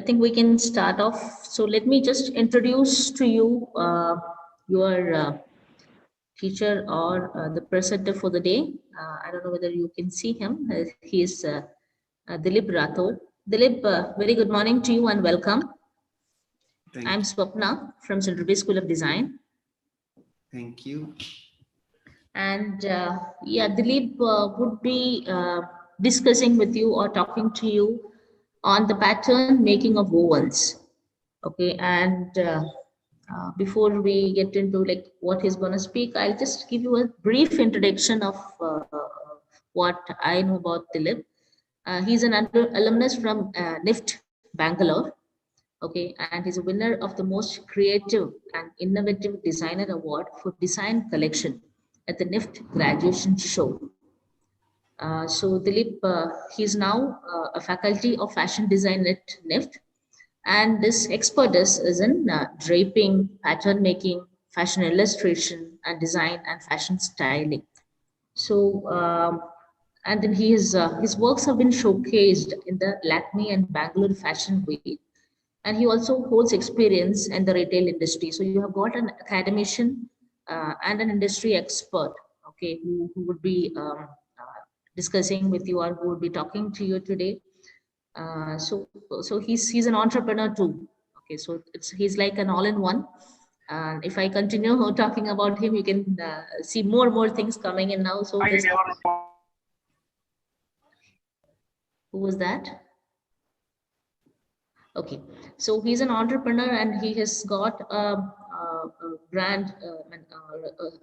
I think we can start off. So let me just introduce to you your teacher or the presenter for the day. I don't know whether you can see him. He is Dilip Rathore. Dilip, very good morning to you and welcome. I'm Thank you. Swapna from Central Bay School of Design. Thank you. And yeah, Dilip would be discussing with you or talking to you on the pattern making of wovens. Okay, and before we get into like what he's going to speak, I'll just give you a brief introduction of what I know about Dilip. He's an alumnus from NIFT Bangalore. Okay, and he's a winner of the most creative and innovative designer award for design collection at the NIFT graduation show. So Dilip, he's now a faculty of fashion design at NIFT, and this expertise is in draping, pattern making, fashion illustration, and design and fashion styling. So, and then his works have been showcased in the Lakme and Bangalore Fashion Week, and he also holds experience in the retail industry. So you have got an academician and an industry expert, okay, who would be discussing with you or who would be talking to you today. So he's an entrepreneur too. Okay, so he's like an all-in-one. And if I continue talking about him, you can see more things coming in now. So this, who was that? Okay, so he's an entrepreneur and he has got a brand,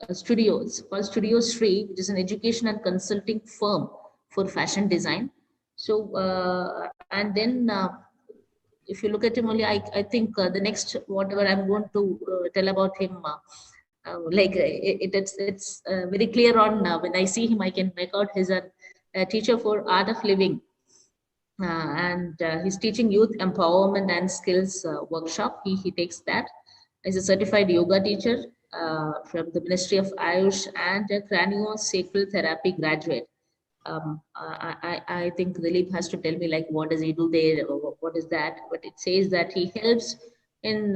a studio. It's called Studio Sri, which is an education and consulting firm for fashion design. So, and then if you look at him only, I think the next, whatever I'm going to tell about him, it's very clear on when I see him, I can make out he's a teacher for art of living, and he's teaching youth empowerment and skills workshop. He takes that. He's a certified yoga teacher from the Ministry of Ayush and a craniosacral therapy graduate. I think Dilip has to tell me like what does he do there, or what is that? But it says that he helps in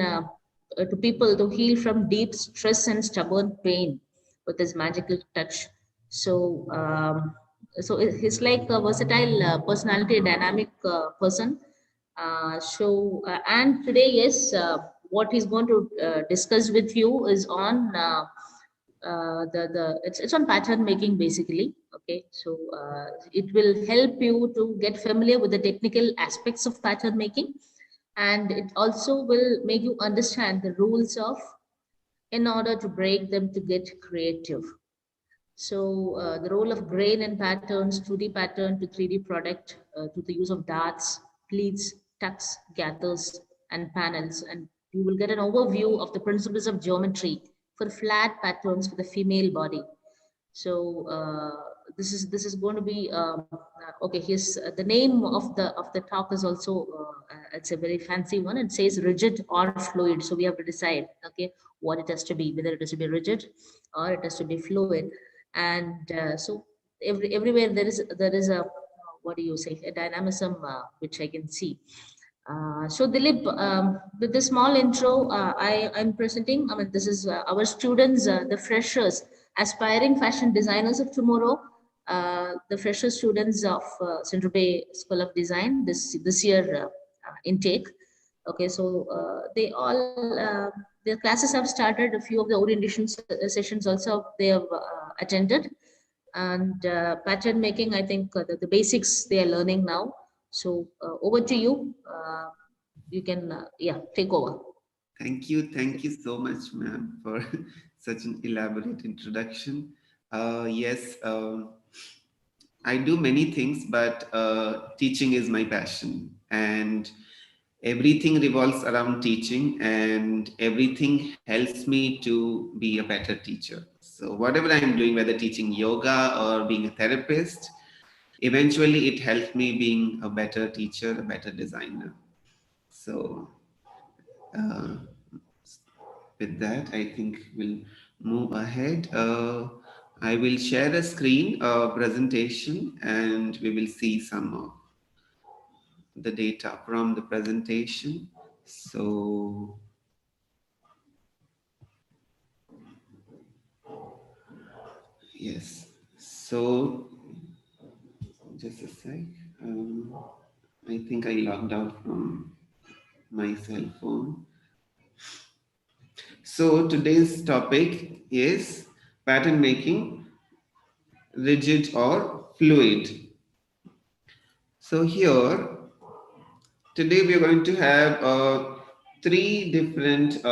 to people to heal from deep stress and stubborn pain with his magical touch. So he's like a versatile personality, dynamic person. And today, yes, what he's going to discuss with you is on it's on pattern making basically. Okay, so it will help you to get familiar with the technical aspects of pattern making, and it also will make you understand the rules of in order to break them to get creative. So the role of grain and patterns, 2D pattern to 3D product, to the use of darts, pleats, tucks, gathers, and panels. And you will get an overview of the principles of geometry for flat patterns for the female body. So this is going to be okay. Here's the name of the talk is also it's a very fancy one. It says rigid or fluid. So we have to decide, okay, what it has to be, whether it has to be rigid or it has to be fluid. And so everywhere there is a what do you say, a dynamism which I can see. So Dilip, with this small intro, I'm presenting. I mean, this is our students, the freshers, aspiring fashion designers of tomorrow. The fresher students of Central Bay School of Design this year intake. Okay, so they all their classes have started. A few of the orientation sessions also they have attended, and pattern making. I think the basics they are learning now. So over to you. You can yeah, take over. Thank you. Thank you so much, ma'am, for such an elaborate introduction. Yes, I do many things, but teaching is my passion. And everything revolves around teaching, and everything helps me to be a better teacher. So, whatever I'm doing, whether teaching yoga or being a therapist, eventually it helps me being a better teacher, a better designer. So, uh, with that, I think we'll move ahead. I will share a screen presentation and we will see some the data from the presentation. So yes, so just a sec. I think I logged out from my cell phone. So today's topic is pattern making, rigid or fluid. So here, today we are going to have three different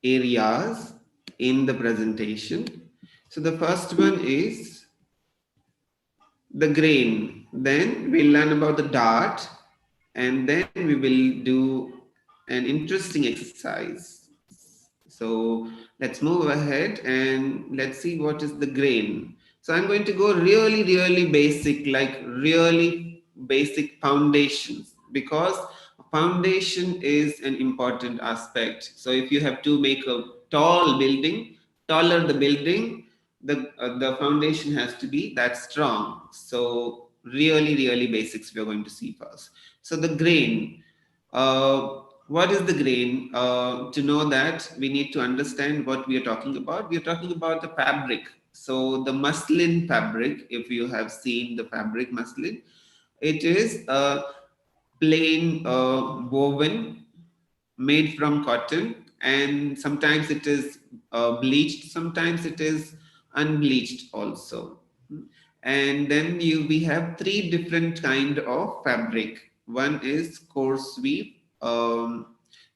areas in the presentation. So the first one is the grain. Then we'll learn about the dart, and then we will do an interesting exercise. So let's move ahead and let's see what is the grain. So I'm going to go really, really basic, like really basic foundations, because foundation is an important aspect. So if you have to make a tall building, taller the building, the foundation has to be that strong. So really, really basics we are going to see first. So the grain. What is the grain? To know that, we need to understand what we are talking about. We are talking about the fabric. So the muslin fabric, if you have seen the fabric muslin, it is a plain woven made from cotton, and sometimes it is bleached, sometimes it is unbleached also. And then we have three different kind of fabric. One is coarse weave,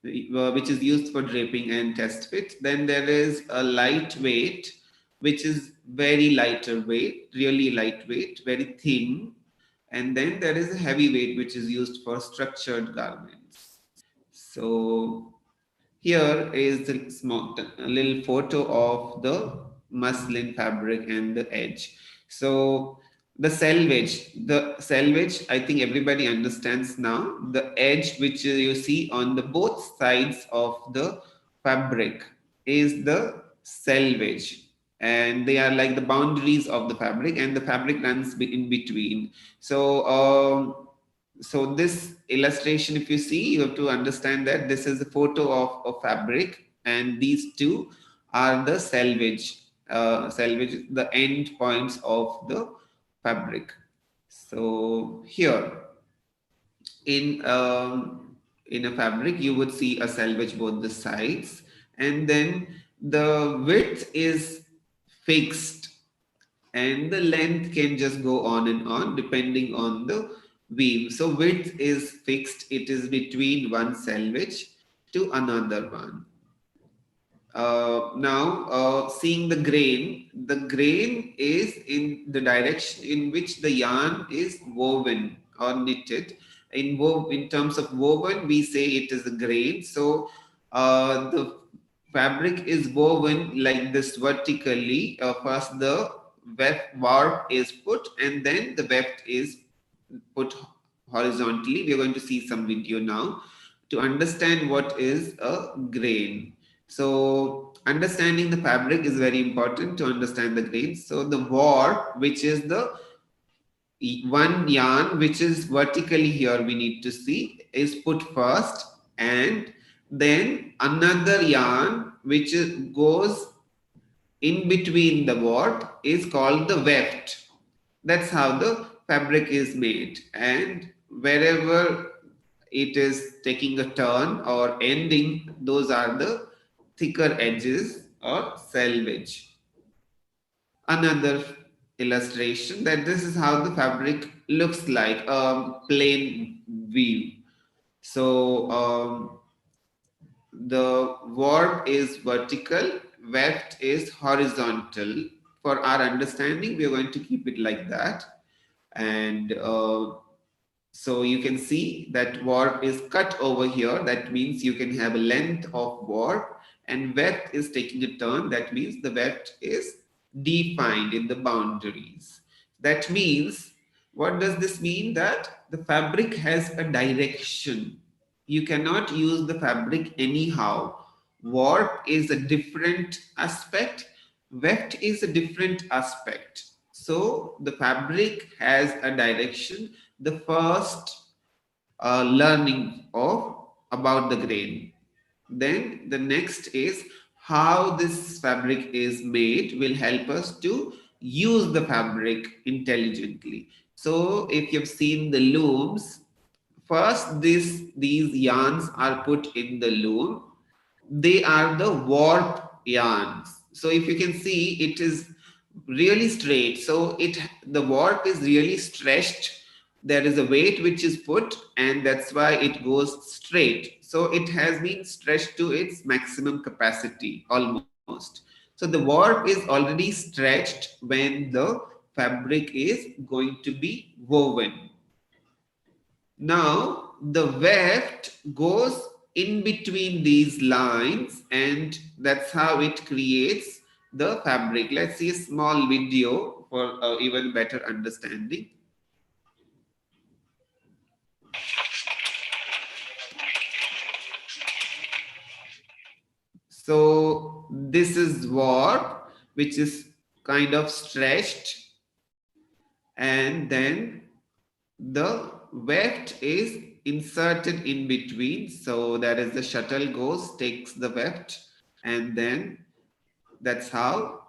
which is used for draping and test fit. Then there is a lightweight, which is very lighter weight, really lightweight, very thin. And then there is a heavyweight, which is used for structured garments. So here is the small, a little photo of the muslin fabric and the edge. So the selvage, I think everybody understands now. The edge which you see on the both sides of the fabric is the selvage, and they are like the boundaries of the fabric, and the fabric runs in between. So so this illustration, if you see, you have to understand that this is a photo of fabric, and these two are the selvage, the end points of the fabric. So here in a fabric, you would see a selvage both the sides, and then the width is fixed, and the length can just go on and on depending on the weave. So width is fixed, it is between one selvage to another one. Now seeing the grain is in the direction in which the yarn is woven or knitted. In terms of woven, we say it is a grain. So the fabric is woven like this vertically. First the warp is put, and then the weft is put horizontally. We are going to see some video now to understand what is a grain. So understanding the fabric is very important to understand the grain. So the warp, which is the one yarn which is vertically here, we need to see, is put first, and then another yarn which goes in between the warp is called the weft. That's how the fabric is made, and wherever it is taking a turn or ending, those are the thicker edges or selvage. Another illustration that this is how the fabric looks like, a plain weave. So the warp is vertical, weft is horizontal. For our understanding, we are going to keep it like that. And so you can see that warp is cut over here. That means you can have a length of warp, and weft is taking a turn. That means the weft is defined in the boundaries. That means, what does this mean? That the fabric has a direction. You cannot use the fabric anyhow. Warp is a different aspect, weft is a different aspect. So the fabric has a direction. the first learning of about the grain. Then the next is how this fabric is made will help us to use the fabric intelligently. So if you've seen the looms, first these yarns are put in the loom. They are the warp yarns. So if you can see, it is really straight. So the warp is really stretched. There is a weight which is put, and that's why it goes straight. So it has been stretched to its maximum capacity almost. So the warp is already stretched when the fabric is going to be woven. Now the weft goes in between these lines, and that's how it creates the fabric. Let's see a small video for even better understanding. So this is warp, which is kind of stretched, and then the weft is inserted in between. So that is the shuttle goes, takes the weft, and then that's how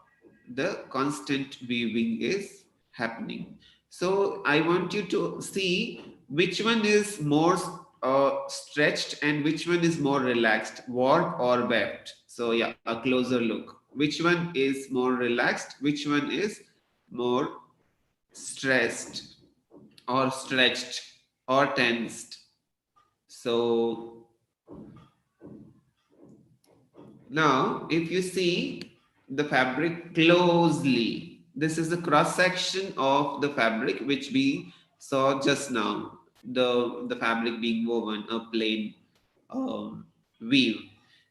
the constant weaving is happening. So I want you to see which one is more stretched and which one is more relaxed, warp or weft. So yeah, a closer look. Which one is more relaxed? Which one is more stressed or stretched or tensed? So now, if you see the fabric closely, this is the cross section of the fabric which we saw just now. The fabric being woven, a plain weave.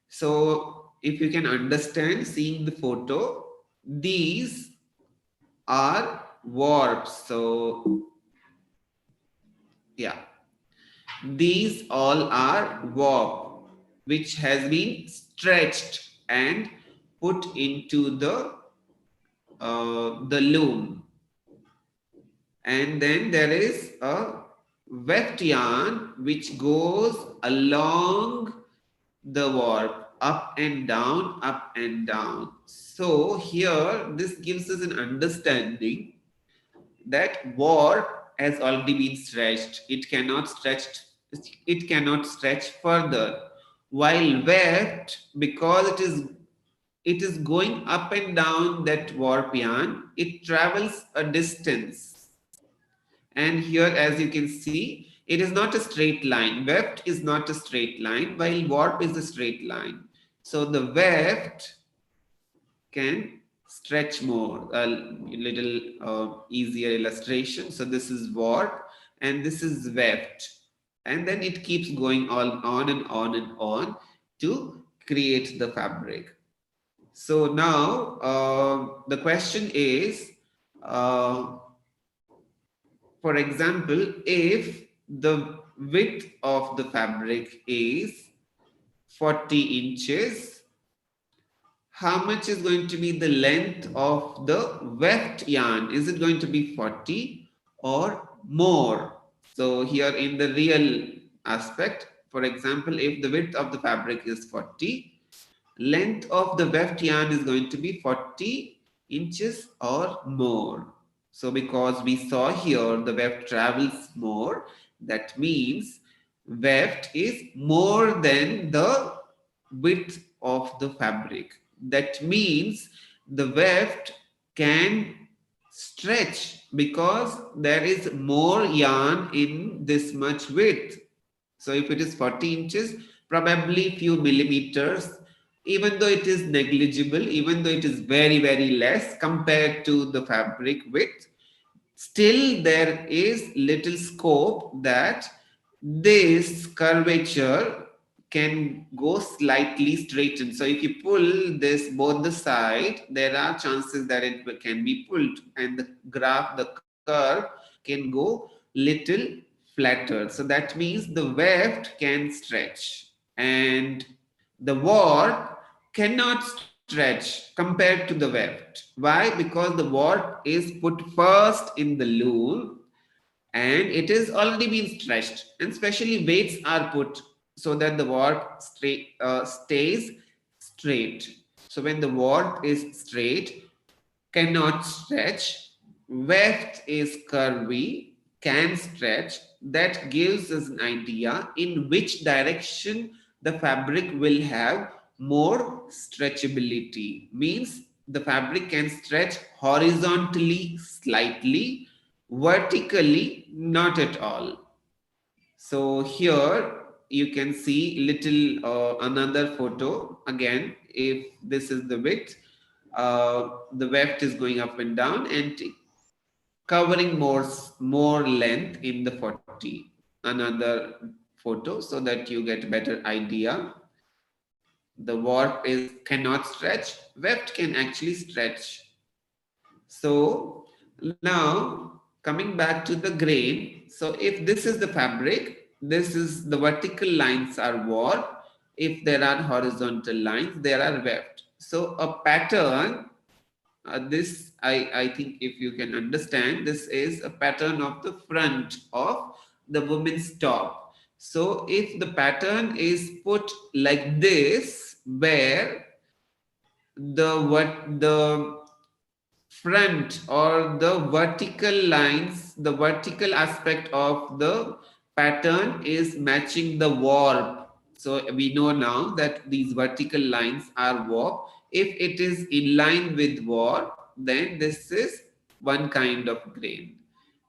So, if you can understand, seeing the photo, these are warps. So, yeah, these all are warp, which has been stretched and put into the loom. And then there is a weft yarn which goes along the warp, up and down, up and down. So here this gives us an understanding that warp has already been stretched. It cannot stretch further. While weft, because it is going up and down that warp yarn, it travels a distance. And here, as you can see, it is not a straight line. Weft is not a straight line, while warp is a straight line. So the weft can stretch more. A little easier illustration. So this is warp and this is weft. And then it keeps going on and on and on to create the fabric. So now the question is, uh, for example, if the width of the fabric is 40 inches, how much is going to be the length of the weft yarn? Is it going to be 40 or more? So here in the real aspect, for example, if the width of the fabric is 40, length of the weft yarn is going to be 40 inches or more. So because we saw here the weft travels more, that means weft is more than the width of the fabric. That means the weft can stretch because there is more yarn in this much width. So if it is 40 inches, probably few millimeters, even though it is negligible, even though it is very, very less compared to the fabric width, still there is little scope that this curvature can go slightly straightened. So if you pull this both the side, there are chances that it can be pulled and the curve can go little flatter. So that means the weft can stretch and the warp cannot stretch compared to the weft. Why? Because the warp is put first in the loom and it is already been stretched, and especially weights are put so that the warp stays straight. So when the warp is straight, cannot stretch, weft is curvy, can stretch, that gives us an idea in which direction the fabric will have more stretchability. Means the fabric can stretch horizontally slightly, vertically not at all. So here you can see little another photo. Again, if this is the width, the weft is going up and down and covering more length in the 40. Another photo so that you get better idea. The warp is cannot stretch. Weft can actually stretch. So now coming back to the grain. So if this is the fabric, this is the vertical lines are warp. If there are horizontal lines, there are weft. So a pattern, this I think if you can understand, this is a pattern of the front of the woman's top. So if the pattern is put like this, where the front or the vertical lines, the vertical aspect of the pattern is matching the warp. So we know now that these vertical lines are warp. If it is in line with warp, then this is one kind of grain.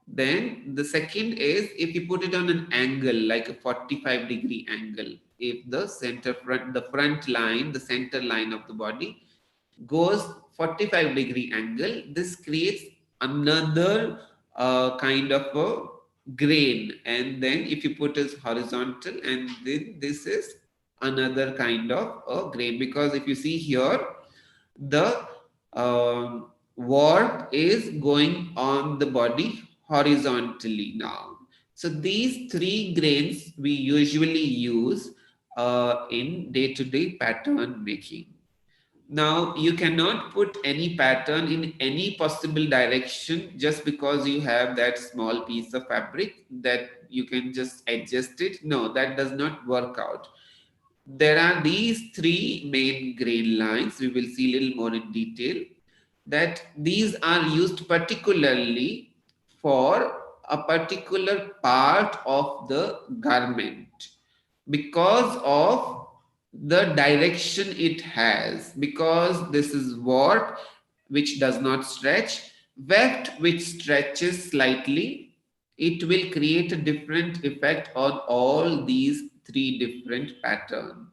Then the second is if you put it on an angle, like a 45-degree angle, if the the front line, the center line of the body goes 45-degree angle, this creates another kind of a grain. And then if you put it horizontal, and then this is another kind of a grain, because if you see here, the warp is going on the body horizontally now. So these three grains we usually use in day-to-day pattern making. Now, you cannot put any pattern in any possible direction just because you have that small piece of fabric that you can just adjust it. No, that does not work out. There are these three main grain lines. We will see a little more in detail that these are used particularly for a particular part of the garment because of the direction it has, because this is warp which does not stretch, weft which stretches slightly. It will create a different effect on all these three different patterns.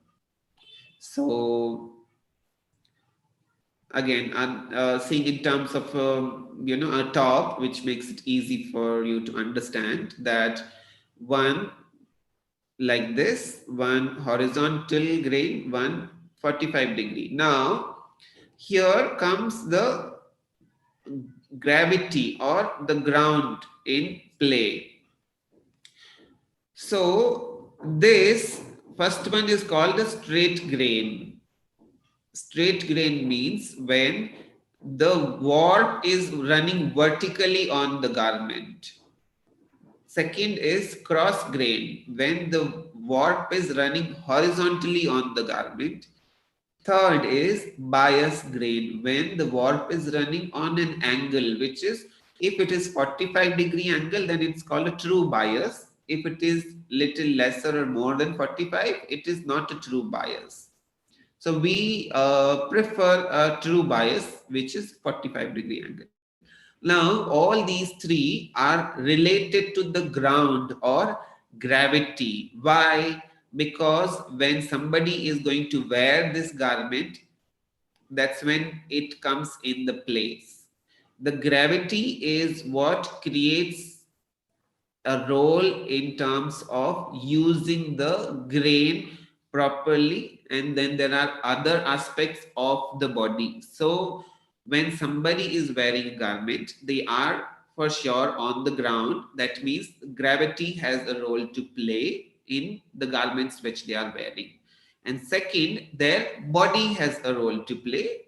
So again, seeing in terms of a top, which makes it easy for you to understand that one like this, one horizontal grain, one 45-degree. Now, here comes the gravity or the ground in play. So, this first one is called a straight grain. Straight grain means when the warp is running vertically on the garment. Second is cross grain, when the warp is running horizontally on the garment. Third is bias grain, when the warp is running on an angle, which is, if it is 45-degree angle, then it's called a true bias. If it is little lesser or more than 45, it is not a true bias. So we prefer a true bias, which is 45-degree angle. Now, all these three are related to the ground or gravity. Why? Because when somebody is going to wear this garment, that's when it comes in the place. The gravity is what creates a role in terms of using the grain properly, and then there are other aspects of the body. So when somebody is wearing a garment, they are for sure on the ground. That means gravity has a role to play in the garments which they are wearing. And second, their body has a role to play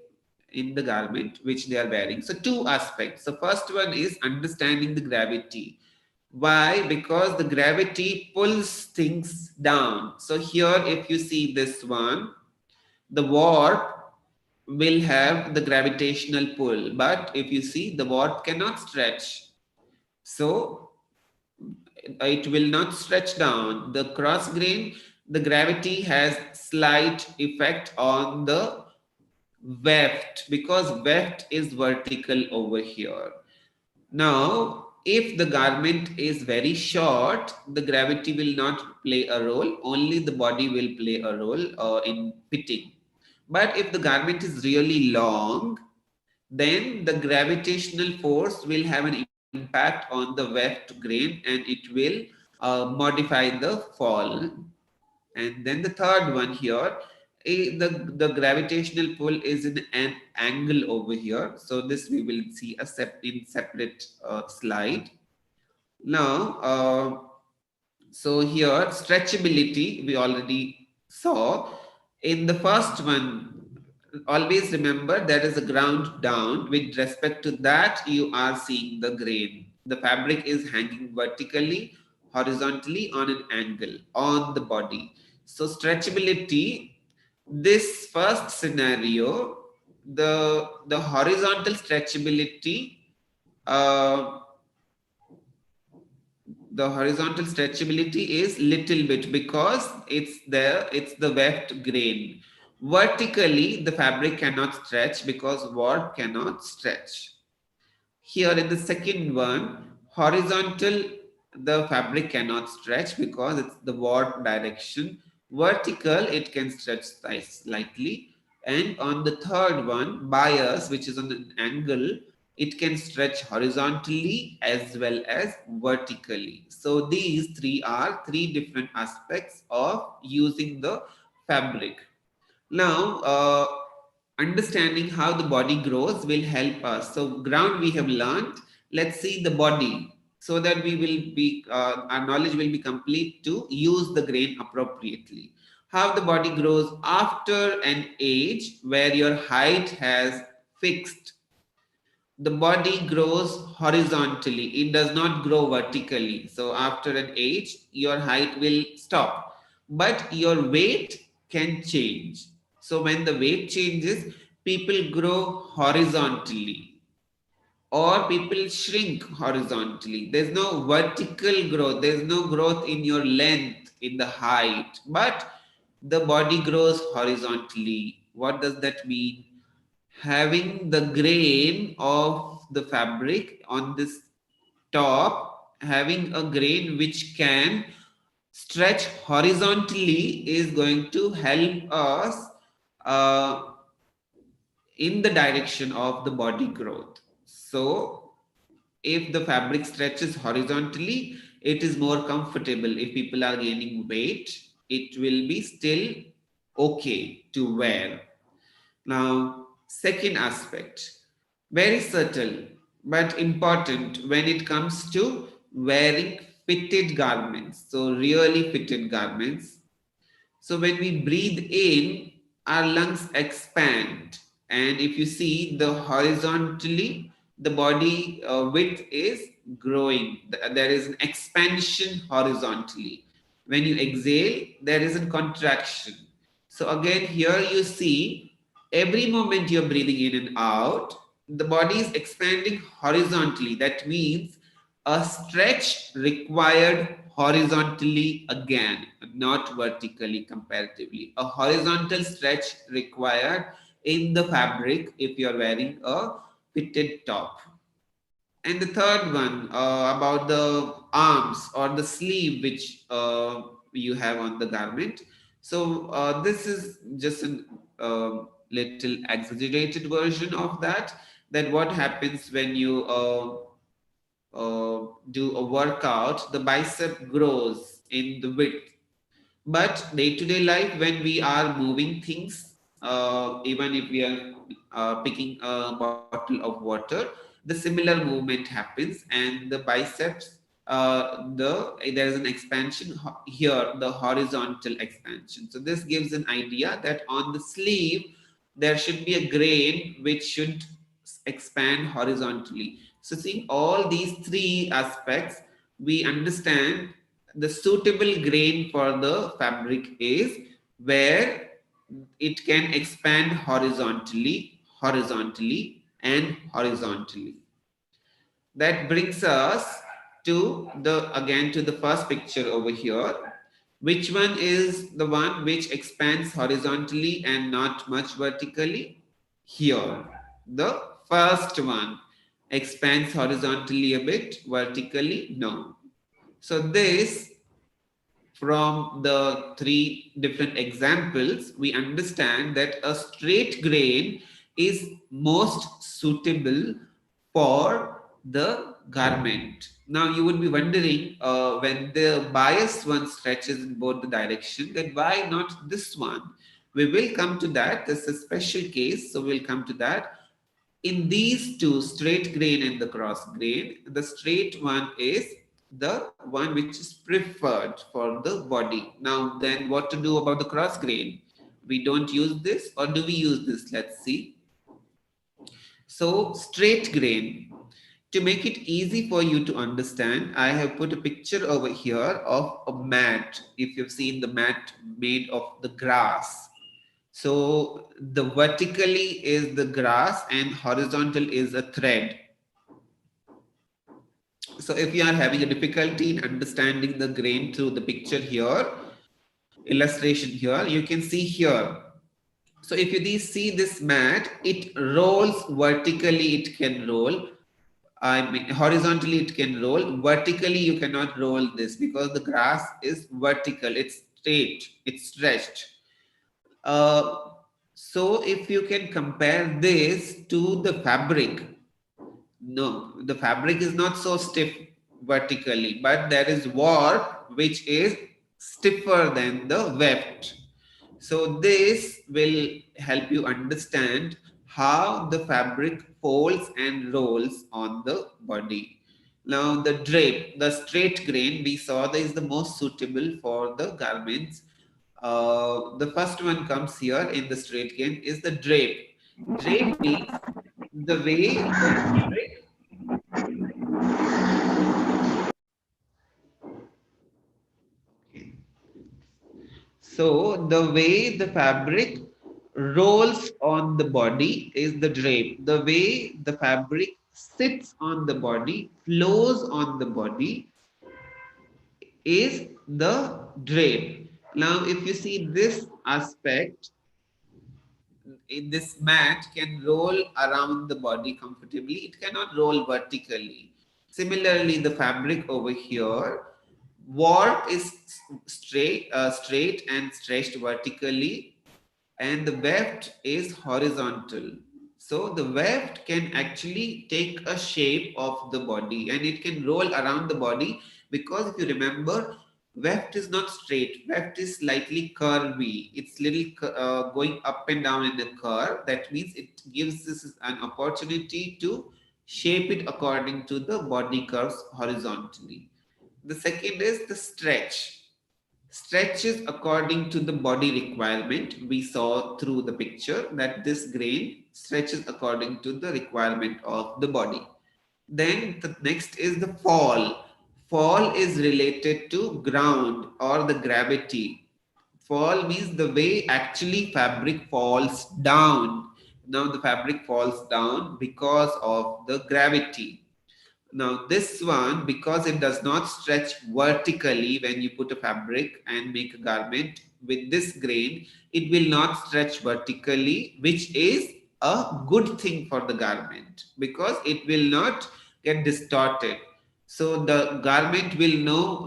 in the garment which they are wearing. So two aspects. The first one is understanding the gravity. Why? Because the gravity pulls things down. So here, if you see this one, the warp will have the gravitational pull, but if you see, the warp cannot stretch. So it will not stretch down. The cross grain, the gravity has slight effect on the weft, because weft is vertical over here. Now, if the garment is very short, the gravity will not play a role, only the body will play a role in fitting. But if the garment is really long, then the gravitational force will have an impact on the weft grain and it will modify the fall. And then the third one here, the gravitational pull is in an angle over here. So this we will see in separate slide. Now, so here stretchability we already saw. In the first one, always remember there is a ground down. With respect to that, you are seeing the grain. The fabric is hanging vertically, horizontally on an angle on the body. So stretchability, this first scenario, the horizontal stretchability, uh, the horizontal stretchability is little bit because it's the weft grain. Vertically the fabric cannot stretch because warp cannot stretch. Here in the second one, horizontal, the fabric cannot stretch because it's the warp direction. Vertical, it can stretch slightly. And on the third one, bias, which is on an angle, it can stretch horizontally as well as vertically. So these three are three different aspects of using the fabric. Now, understanding how the body grows will help us. So, ground we have learned. Let's see the body so that we will be, our knowledge will be complete to use the grain appropriately. How the body grows after an age where your height has fixed. The body grows horizontally, it does not grow vertically. So after an age your height will stop, but your weight can change. So when the weight changes, people grow horizontally or people shrink horizontally. There's no vertical growth, there's no growth in your length, in the height, but the body grows horizontally. What does that mean? Having the grain of the fabric on this top, having a grain which can stretch horizontally is going to help us uh, in the direction of the body growth. So if the fabric stretches horizontally, it is more comfortable. If people are gaining weight, it will be still okay to wear. Now, second aspect, very subtle but important when it comes to wearing fitted garments. So, really fitted garments. So, when we breathe in, our lungs expand. And if you see the horizontally, the body width is growing. There is an expansion horizontally. When you exhale, there is a contraction. So again, here you see every moment you're breathing in and out, the body is expanding horizontally. That means a stretch required horizontally again, not vertically comparatively. A horizontal stretch required in the fabric if you're wearing a fitted top. And the third one about the arms or the sleeve which you have on the garment. So this is just a little exaggerated version of that. That what happens when you do a workout, the bicep grows in the width. But day-to-day life, when we are moving things, even if we are picking a bottle of water, the similar movement happens, and the biceps, there is an expansion here, the horizontal expansion. So this gives an idea that on the sleeve there should be a grain which should expand horizontally. So seeing all these three aspects, we understand the suitable grain for the fabric is where it can expand horizontally, and horizontally. That brings us to the first picture over here. Which one is the one which expands horizontally and not much vertically? Here, the first one expands horizontally a bit, vertically no. So this, from the three different examples, we understand that a straight grain is most suitable for the garment. Now you would be wondering, when the bias one stretches in both the direction, then why not this one? We will come to that. This is a special case, so we'll come to that. In these two, straight grain and the cross grain, the straight one is the one which is preferred for the body. Now then, what to do about the cross grain? We don't use this, or do we use this? Let's see. So straight grain, to make it easy for you to understand, I have put a picture over here of a mat. If you've seen the mat made of the grass, so the vertically is the grass and horizontal is a thread. So if you are having a difficulty in understanding the grain through the picture here, illustration here, you can see here. So if you see this mat, it rolls vertically, it can roll. I mean, horizontally it can roll. Vertically you cannot roll this because the grass is vertical, it's straight, it's stretched. Uh, so if you can compare this to the fabric, no, the fabric is not so stiff vertically, but there is warp which is stiffer than the weft. So this will help you understand how the fabric folds and rolls on the body. Now the drape, the straight grain, we saw that is the most suitable for the garments. The first one comes here in the straight grain is the drape. Drape means the way the fabric. So the way the fabric rolls on the body is the drape. The way the fabric sits on the body, flows on the body is the drape. Now, if you see this aspect, this mat can roll around the body comfortably. It cannot roll vertically. Similarly, the fabric over here, warp is straight and stretched vertically, and the weft is horizontal. So the weft can actually take a shape of the body and it can roll around the body, because if you remember, weft is not straight, weft is slightly curvy. It's little going up and down in the curve. That means it gives this an opportunity to shape it according to the body curves horizontally. The second is the stretch. Stretches according to the body requirement. We saw through the picture that this grain stretches according to the requirement of the body. Then the next is the fall. Fall is related to ground or the gravity. Fall means the way actually fabric falls down. Now the fabric falls down because of the gravity. Now this one, because it does not stretch vertically when you put a fabric and make a garment with this grain, it will not stretch vertically, which is a good thing for the garment because it will not get distorted. So the garment will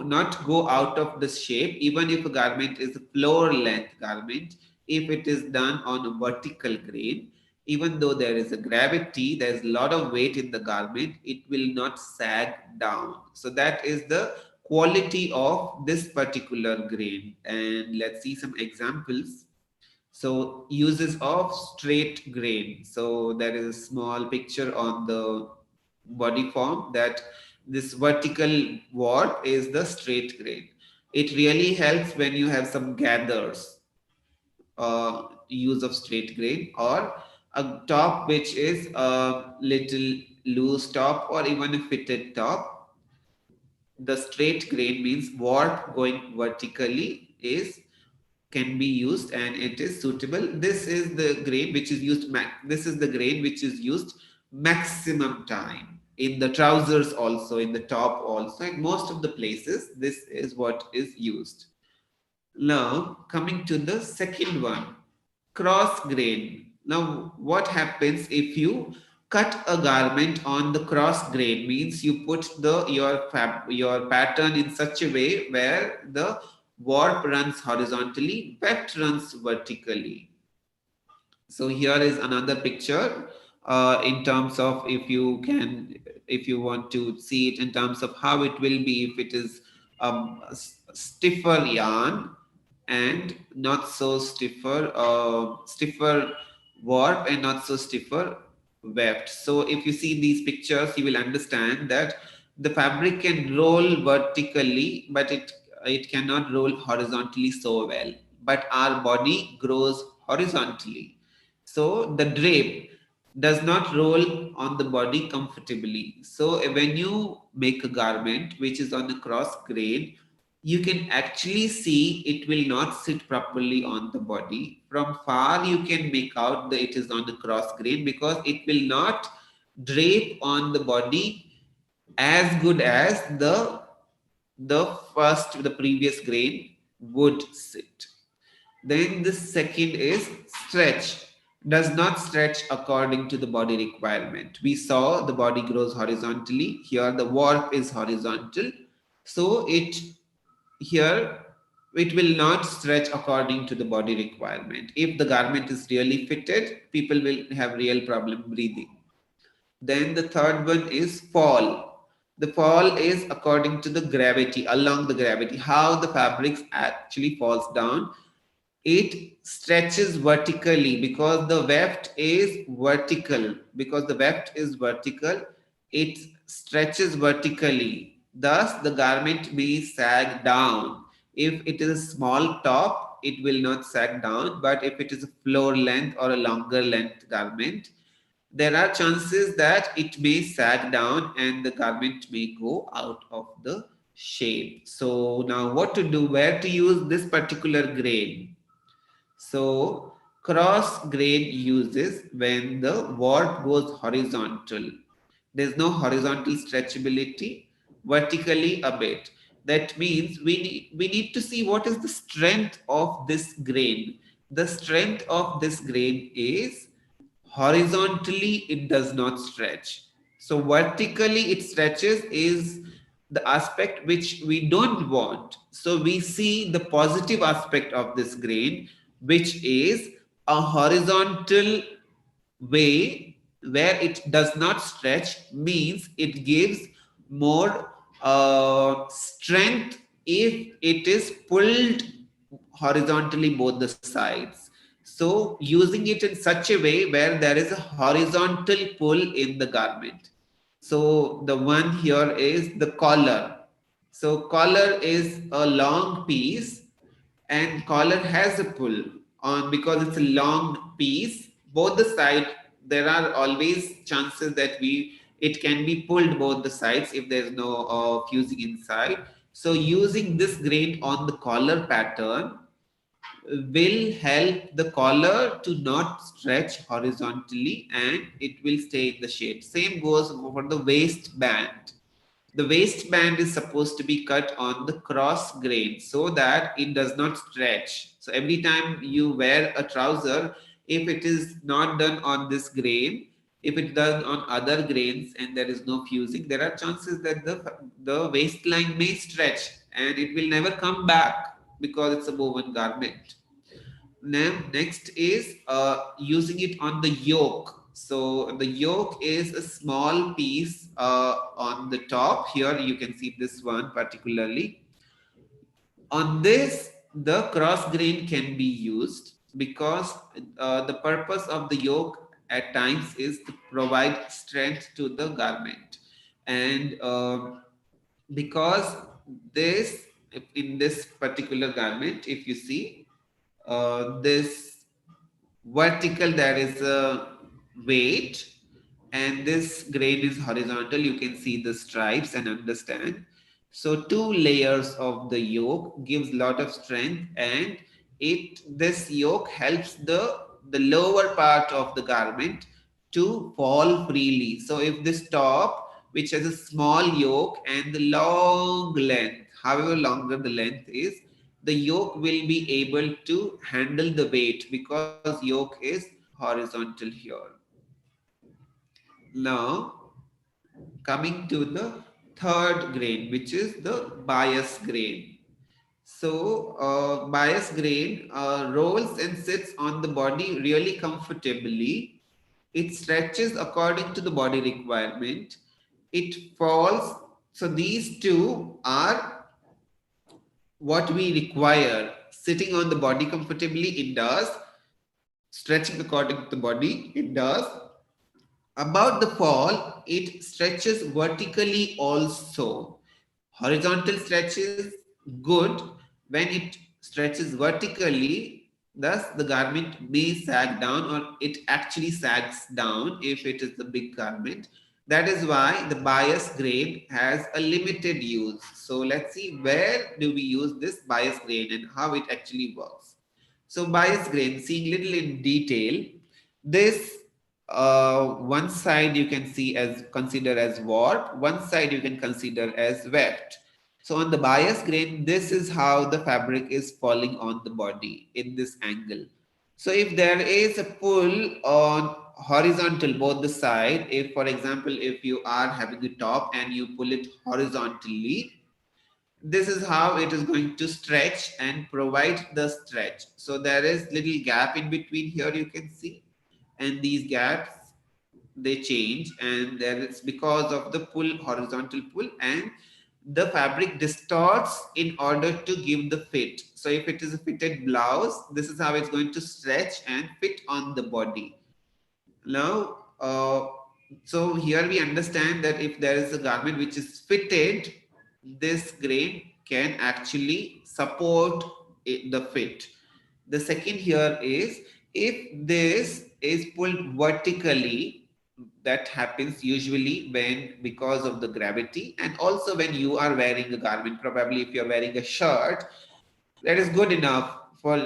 not go out of the shape, even if a garment is a floor length garment, if it is done on a vertical grain. Even though there is a gravity, there's a lot of weight in the garment, it will not sag down. So that is the quality of this particular grain. And let's see some examples. So uses of straight grain. So there is a small picture on the body form that this vertical warp is the straight grain. It really helps when you have some gathers, use of straight grain, or a top which is a little loose top or even a fitted top. The straight grain means warp going vertically is can be used, and it is suitable. This is the grain which is used this is the grain which is used maximum time in the trousers, also in the top, also in most of the places. This is what is used. Now coming to the second one, cross grain. Now what happens if you cut a garment on the cross grain? Means you put your pattern in such a way where the warp runs horizontally, weft runs vertically. So here is another picture, in terms of, if you want to see it in terms of how it will be if it is stiffer yarn and not so stiffer warp and not so stiffer weft. So if you see these pictures, you will understand that the fabric can roll vertically, but it cannot roll horizontally so well. But our body grows horizontally, so the drape does not roll on the body comfortably. So when you make a garment which is on the cross grain, you can actually see it will not sit properly on the body. From far, you can make out that it is on the cross grain because it will not drape on the body as good as the previous grain would sit. Then the second is stretch. Does not stretch according to the body requirement. We saw the body grows horizontally. Here the warp is horizontal. So here it will not stretch according to the body requirement. If the garment is really fitted, people will have real problem breathing. Then the third one is fall. The fall is according to the gravity, along the gravity, how the fabrics actually falls down. It stretches vertically because the weft is vertical. Because the weft is vertical, it stretches vertically. Thus, the garment may sag down. If it is a small top, it will not sag down. But if it is a floor length or a longer length garment, there are chances that it may sag down and the garment may go out of the shape. So now what to do? Where to use this particular grain? So cross grain uses when the warp goes horizontal. There's no horizontal stretchability, vertically a bit. That means we need to see what is the strength of this grain. The strength of this grain is horizontally it does not stretch. So vertically it stretches is the aspect which we don't want. So we see the positive aspect of this grain, which is a horizontal way where it does not stretch, means it gives more strength if it is pulled horizontally both the sides. So using it in such a way where there is a horizontal pull in the garment. So the one here is the collar. So collar is a long piece and collar has a pull on because it's a long piece. Both the side, there are always chances that it can be pulled both the sides if there's no fusing inside. So using this grain on the collar pattern will help the collar to not stretch horizontally and it will stay in the shape. Same goes for the waistband. The waistband is supposed to be cut on the cross grain so that it does not stretch. So every time you wear a trouser, if it is not done on this grain, if it's done on other grains and there is no fusing, there are chances that the waistline may stretch and it will never come back because it's a woven garment. Now, next is using it on the yoke. So the yoke is a small piece on the top. Here you can see this one particularly. On this, the cross grain can be used because the purpose of the yoke at times is to provide strength to the garment. And because this, in this particular garment, if you see, this vertical there is a weight and this grain is horizontal, you can see the stripes and understand. So two layers of the yoke gives lot of strength, and this yoke helps the lower part of the garment to fall freely. So if this top, which has a small yoke and the long length, however longer the length is, the yoke will be able to handle the weight because yoke is horizontal here. Now coming to the third grain, which is the bias grain. So bias grain rolls and sits on the body really comfortably. It stretches according to the body requirement. It falls. So these two are what we require. Sitting on the body comfortably, it does. Stretching according to the body, it does. About the fall, it stretches vertically also. Horizontal stretches good. When it stretches vertically, thus the garment may sag down, or it actually sags down if it is the big garment. That is why the bias grain has a limited use. So let's see, where do we use this bias grain and how it actually works. So bias grain, seeing little in detail, this one side you can see as consider as warp, one side you can consider as weft. So on the bias grain, this is how the fabric is falling on the body in this angle. So if there is a pull on horizontal both the side, if for example if you are having a top and you pull it horizontally, this is how it is going to stretch and provide the stretch. So there is little gap in between here, you can see, and these gaps, they change, and there is because of the pull, horizontal pull, and the fabric distorts in order to give the fit. So if it is a fitted blouse, this is how it's going to stretch and fit on the body. Now, so here we understand that if there is a garment which is fitted, this grain can actually support the fit. The second here is, if this is pulled vertically, that happens usually when because of the gravity, and also when you are wearing a garment, probably if you're wearing a shirt, that is good enough for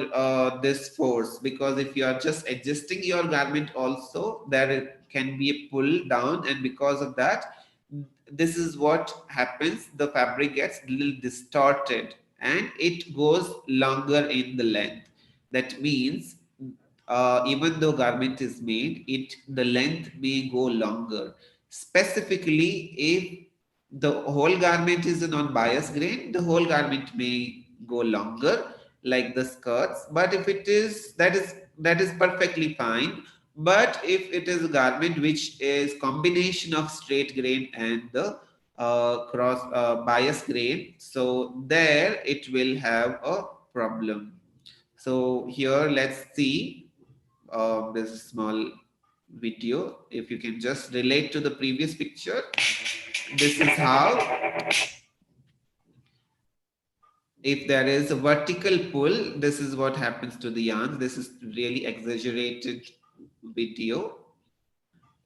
this force, because if you are just adjusting your garment also, there can be a pull down, and because of that, this is what happens, the fabric gets a little distorted and it goes longer in the length. That means even though garment is made, it the length may go longer. Specifically, if the whole garment is a non-bias grain, the whole garment may go longer, like the skirts. But if it is, that is perfectly fine. But if it is a garment which is combination of straight grain and the cross bias grain, so there it will have a problem. So here let's see this small video. If you can just relate to the previous picture, this is how, if there is a vertical pull, this is what happens to the yarns. This is really exaggerated video.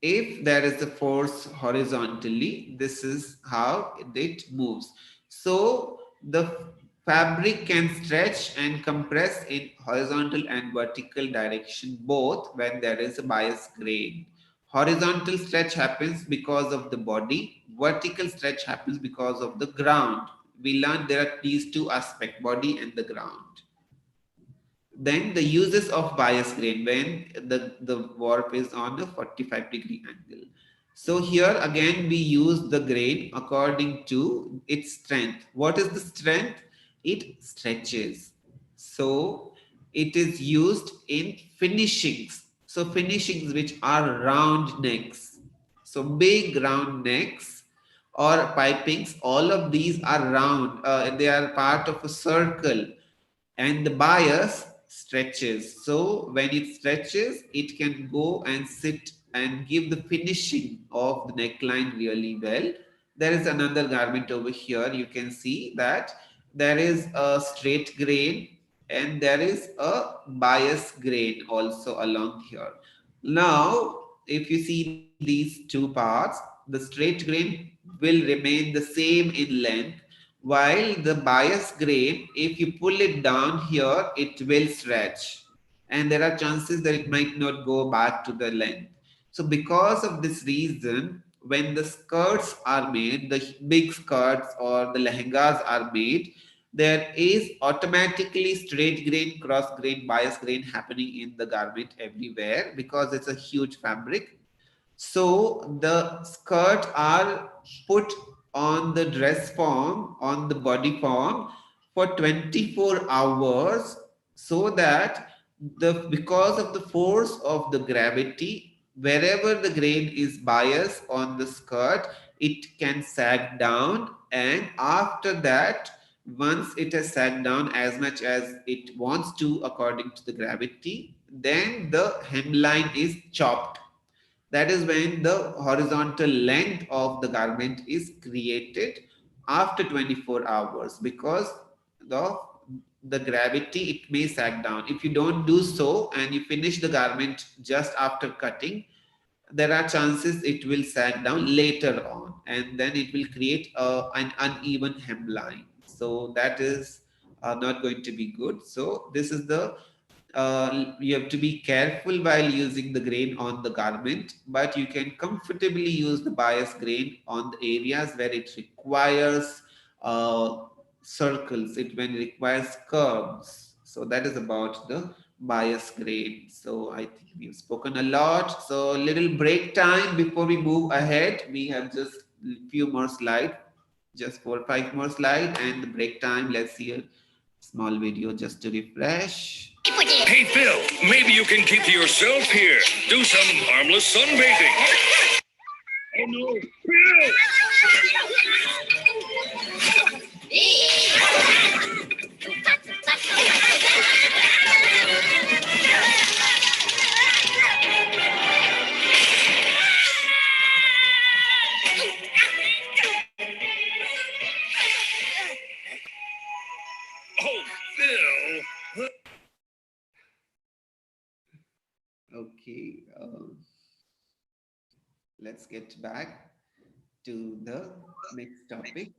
If there is a force horizontally, this is how it moves. So the fabric can stretch and compress in horizontal and vertical direction both when there is a bias grain. Horizontal stretch happens because of the body, vertical stretch happens because of the ground. We learned there are these two aspects, body and the ground. Then the uses of bias grain when the warp is on a 45-degree angle. So here again we use the grain according to its strength. What is the strength? It stretches. So it is used in finishings. So finishings which are round necks. So big round necks or pipings, all of these are round. They are part of a circle, and the bias stretches. So when it stretches, it can go and sit and give the finishing of the neckline really well. There is another garment over here. You can see that there is a straight grain and there is a bias grain also along here. Now, if you see these two parts, the straight grain will remain the same in length, While the bias grain, if you pull it down here, it will stretch. And there are chances that it might not go back to the length. So because of this reason, when the skirts are made, the big skirts or the lehengas are made, there is automatically straight grain, cross grain, bias grain happening in the garment everywhere because it's a huge fabric. So the skirt are put on the dress form, on the body form for 24 hours so that because of the force of the gravity, wherever the grain is biased on the skirt, it can sag down, and after that, once it has sagged down as much as it wants to according to the gravity, then the hemline is chopped. That is when the horizontal length of the garment is created after 24 hours, because the gravity, it may sag down. If you don't do so and you finish the garment just after cutting, there are chances it will sag down later on, and then it will create an uneven hemline. So that is not going to be good. So this is the you have to be careful while using the grain on the garment, but you can comfortably use the bias grain on the areas where it requires uh, circles, it when it requires curves. So that is about the bias grain. So I think we've spoken a lot. So little break time before we move ahead. We have just few more slides, just 4 or 5 more slides, and the break time. Let's see a small video just to refresh. Hey, Phil, maybe you can keep to yourself here. Do some harmless sunbathing. Oh, no. Phil! Oh, Phil. Okay, let's get back to the next topic,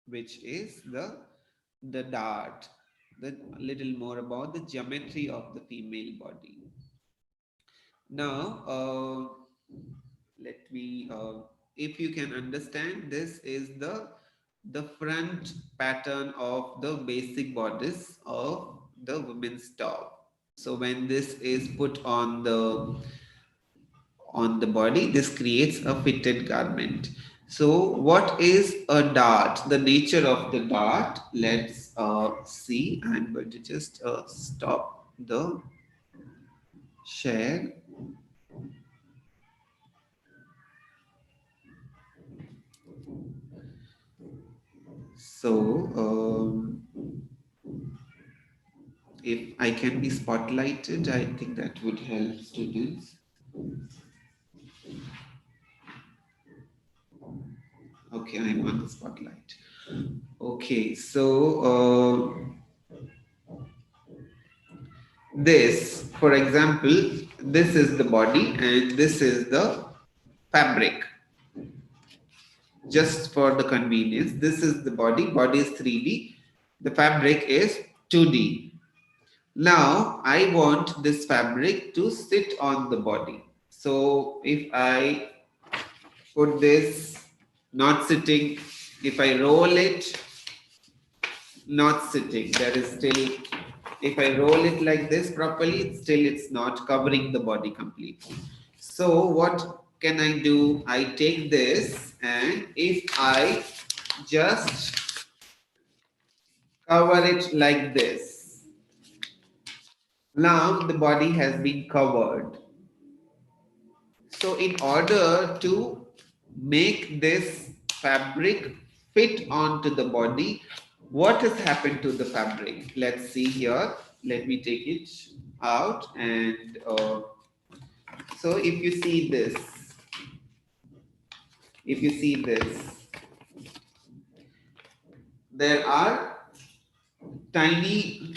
which is the dart. The little more about the geometry of the female body. Now, let me, if you can understand, this is the front pattern of the basic bodice of the women's top. So when this is put on the body, this creates a fitted garment. So what is a dart? The nature of the dart, let's see. I'm going to just stop the share. So if I can be spotlighted, I think that would help students. Okay, I'm on the spotlight. Okay, so this, for example, this is the body and this is the fabric. Just for the convenience, this is the body. Body is 3D. The fabric is 2D. Now I want this fabric to sit on the body. So if I put this not sitting, if I roll it, not sitting, there is still, if I roll it like this properly, still it's not covering the body completely. So what can I do? I take this, and if I just cover it like this, now the body has been covered. So in order to make this fabric fit onto the body, what has happened to the fabric? Let's see here. Let me take it out. And so if you see this, there are tiny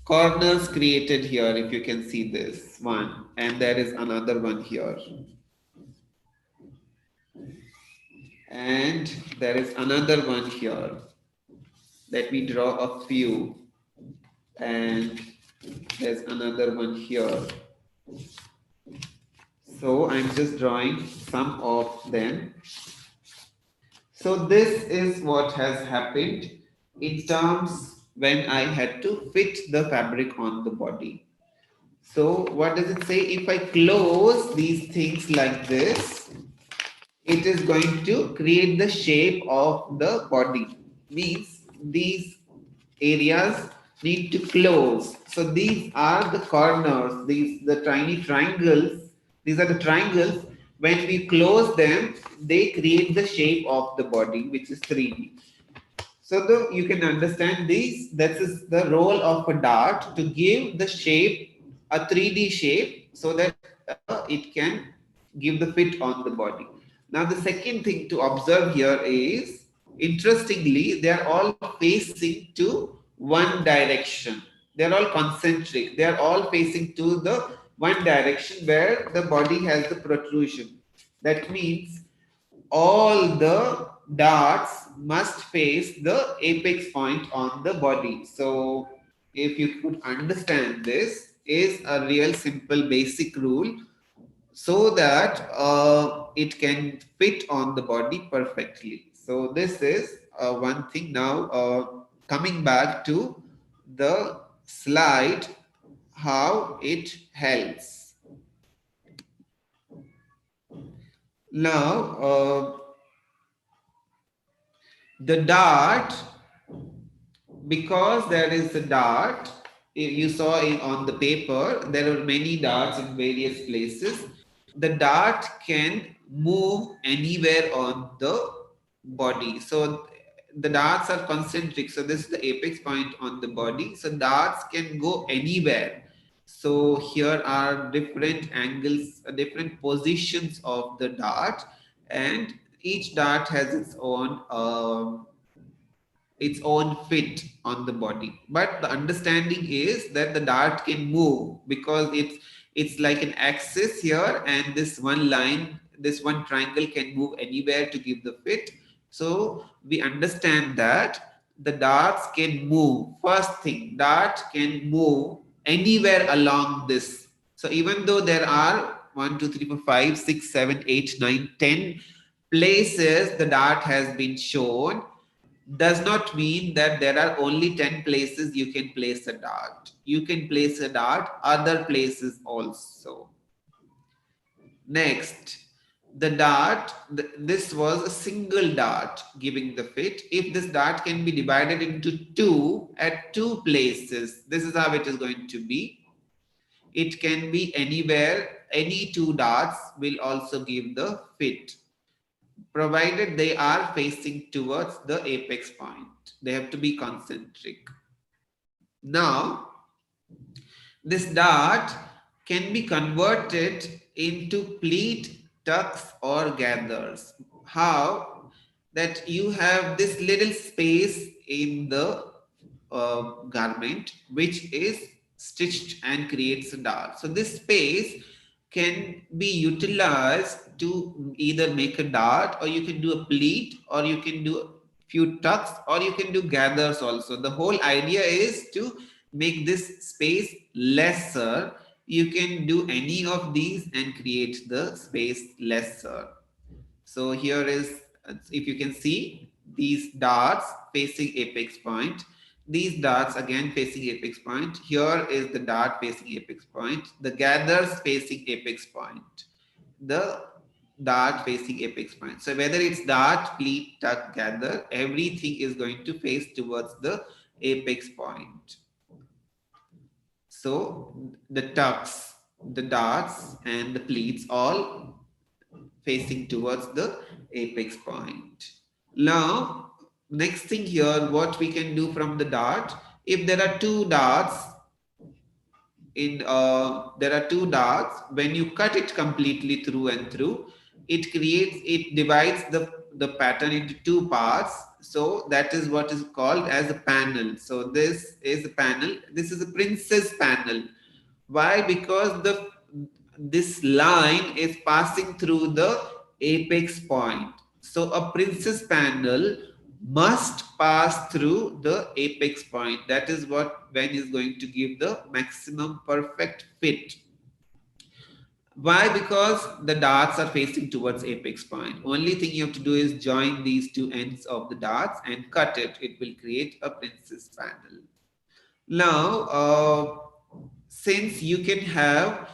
corners created here. If you can see this one, and there is another one here. And there is another one here. Let me draw a few. And there's another one here. So I'm just drawing some of them. So this is what has happened in terms when I had to fit the fabric on the body. So what does it say? If I close these things like this, it is going to create the shape of the body. Means these areas need to close. So these are the corners, these the tiny triangles. These are the triangles. When we close them, they create the shape of the body, which is 3D. So you can understand this. This is the role of a dart to give the shape, a 3D shape, so that it can give the fit on the body. Now the second thing to observe here is, interestingly, they are all facing to one direction. They are all concentric. They are all facing to the one direction where the body has the protrusion. That means all the darts must face the apex point on the body. So if you could understand, this is a real simple basic rule so that it can fit on the body perfectly. So this is one thing. Now coming back to the slide, how it helps. Now the dart, because there is a dart, you saw it on the paper, there are many darts in various places. The dart can move anywhere on the body. So the darts are concentric. So this is the apex point on the body. So darts can go anywhere. So here are different angles, different positions of the dart, and each dart has its own fit on the body. But the understanding is that the dart can move because it's like an axis here, and this one line, this one triangle can move anywhere to give the fit. So we understand that the darts can move. First thing, dart can move anywhere along this. So even though there are 1 2 3 4 5 6 7 8 9 10 places the dart has been shown, does not mean that there are only 10 places you can place a dart. You can place a dart other places also. Next, the dart, this was a single dart giving the fit. If this dart can be divided into two at two places, this is how it is going to be. It can be anywhere, any two darts will also give the fit, provided they are facing towards the apex point. They have to be concentric. Now, this dart can be converted into pleat, tucks, or gathers. How? That you have this little space in the garment which is stitched and creates a dart. So this space can be utilized to either make a dart, or you can do a pleat, or you can do a few tucks, or you can do gathers also. The whole idea is to make this space lesser. You can do any of these and create the space lesser. So here is, if you can see, these darts facing apex point. These darts again facing apex point. Here is the dart facing apex point. The gathers facing apex point. The dart facing apex point. So whether it's dart, pleat, tuck, gather, everything is going to face towards the apex point. So the tucks, the darts, and the pleats all facing towards the apex point. Now, next thing here, what we can do from the dart, if there are two darts, when you cut it completely through and through, it divides the pattern into two parts. So that is what is called as a panel. So this is a panel. This is a princess panel. Why? Because this line is passing through the apex point. So a princess panel must pass through the apex point. That is what when is going to give the maximum perfect fit. Why? Because the darts are facing towards apex point. Only thing you have to do is join these two ends of the darts and cut it. It will create a princess panel. Now, since you can have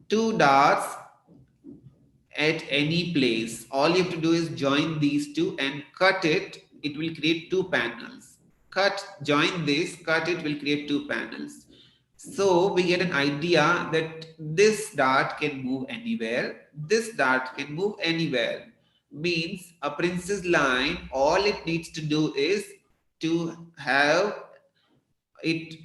two darts at any place, all you have to do is join these two and cut it. It will create two panels. Cut, join this, cut it will create two panels. So we get an idea that this dart can move anywhere. This dart can move anywhere. Means a princess line, all it needs to do is to have it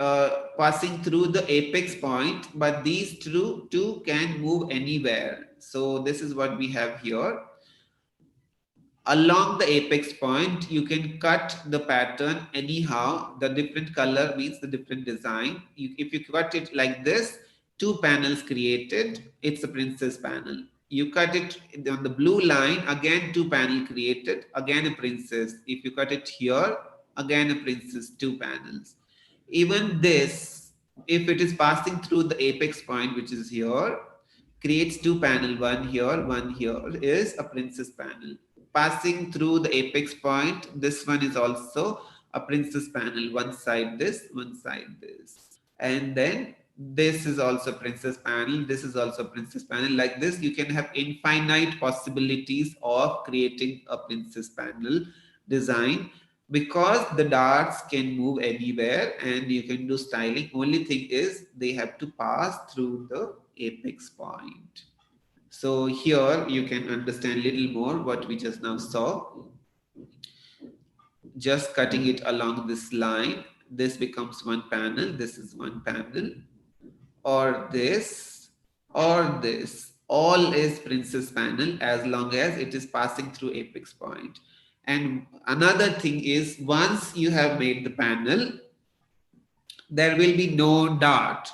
passing through the apex point, but these two can move anywhere. So this is what we have here. Along the apex point, you can cut the pattern anyhow. The different color means the different design. If you cut it like this, two panels created, it's a princess panel. You cut it on the blue line, again two panel created, again a princess. If you cut it here, again a princess, two panels. Even this, if it is passing through the apex point, which is here, creates two panel, one here, is a princess panel. Passing through the apex point, this one is also a princess panel. One side this, one side this. And then this is also princess panel. This is also princess panel. Like this, you can have infinite possibilities of creating a princess panel design, because the darts can move anywhere and you can do styling. Only thing is they have to pass through the apex point. So here you can understand a little more what we just now saw. Just cutting it along this line, this becomes one panel, this is one panel, or this, or this. All is princess panel as long as it is passing through apex point. And another thing is, once you have made the panel, there will be no dart.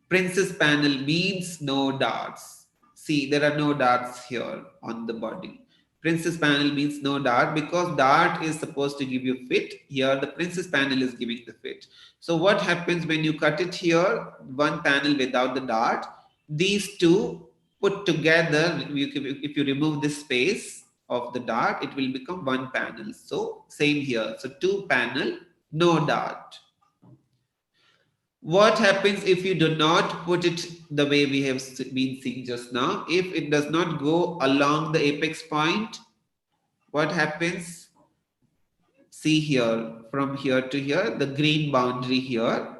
Princess panel means no darts. See, there are no darts here on the body. Princess panel means no dart, because dart is supposed to give you fit. Here the princess panel is giving the fit. So what happens when you cut it here, one panel without the dart, these two put together, if you remove this space of the dart, it will become one panel. So same here. So two panel, no dart. What happens if you do not put it the way we have been seeing just now? If it does not go along the apex point, what happens? See here, from here to here, the green boundary here.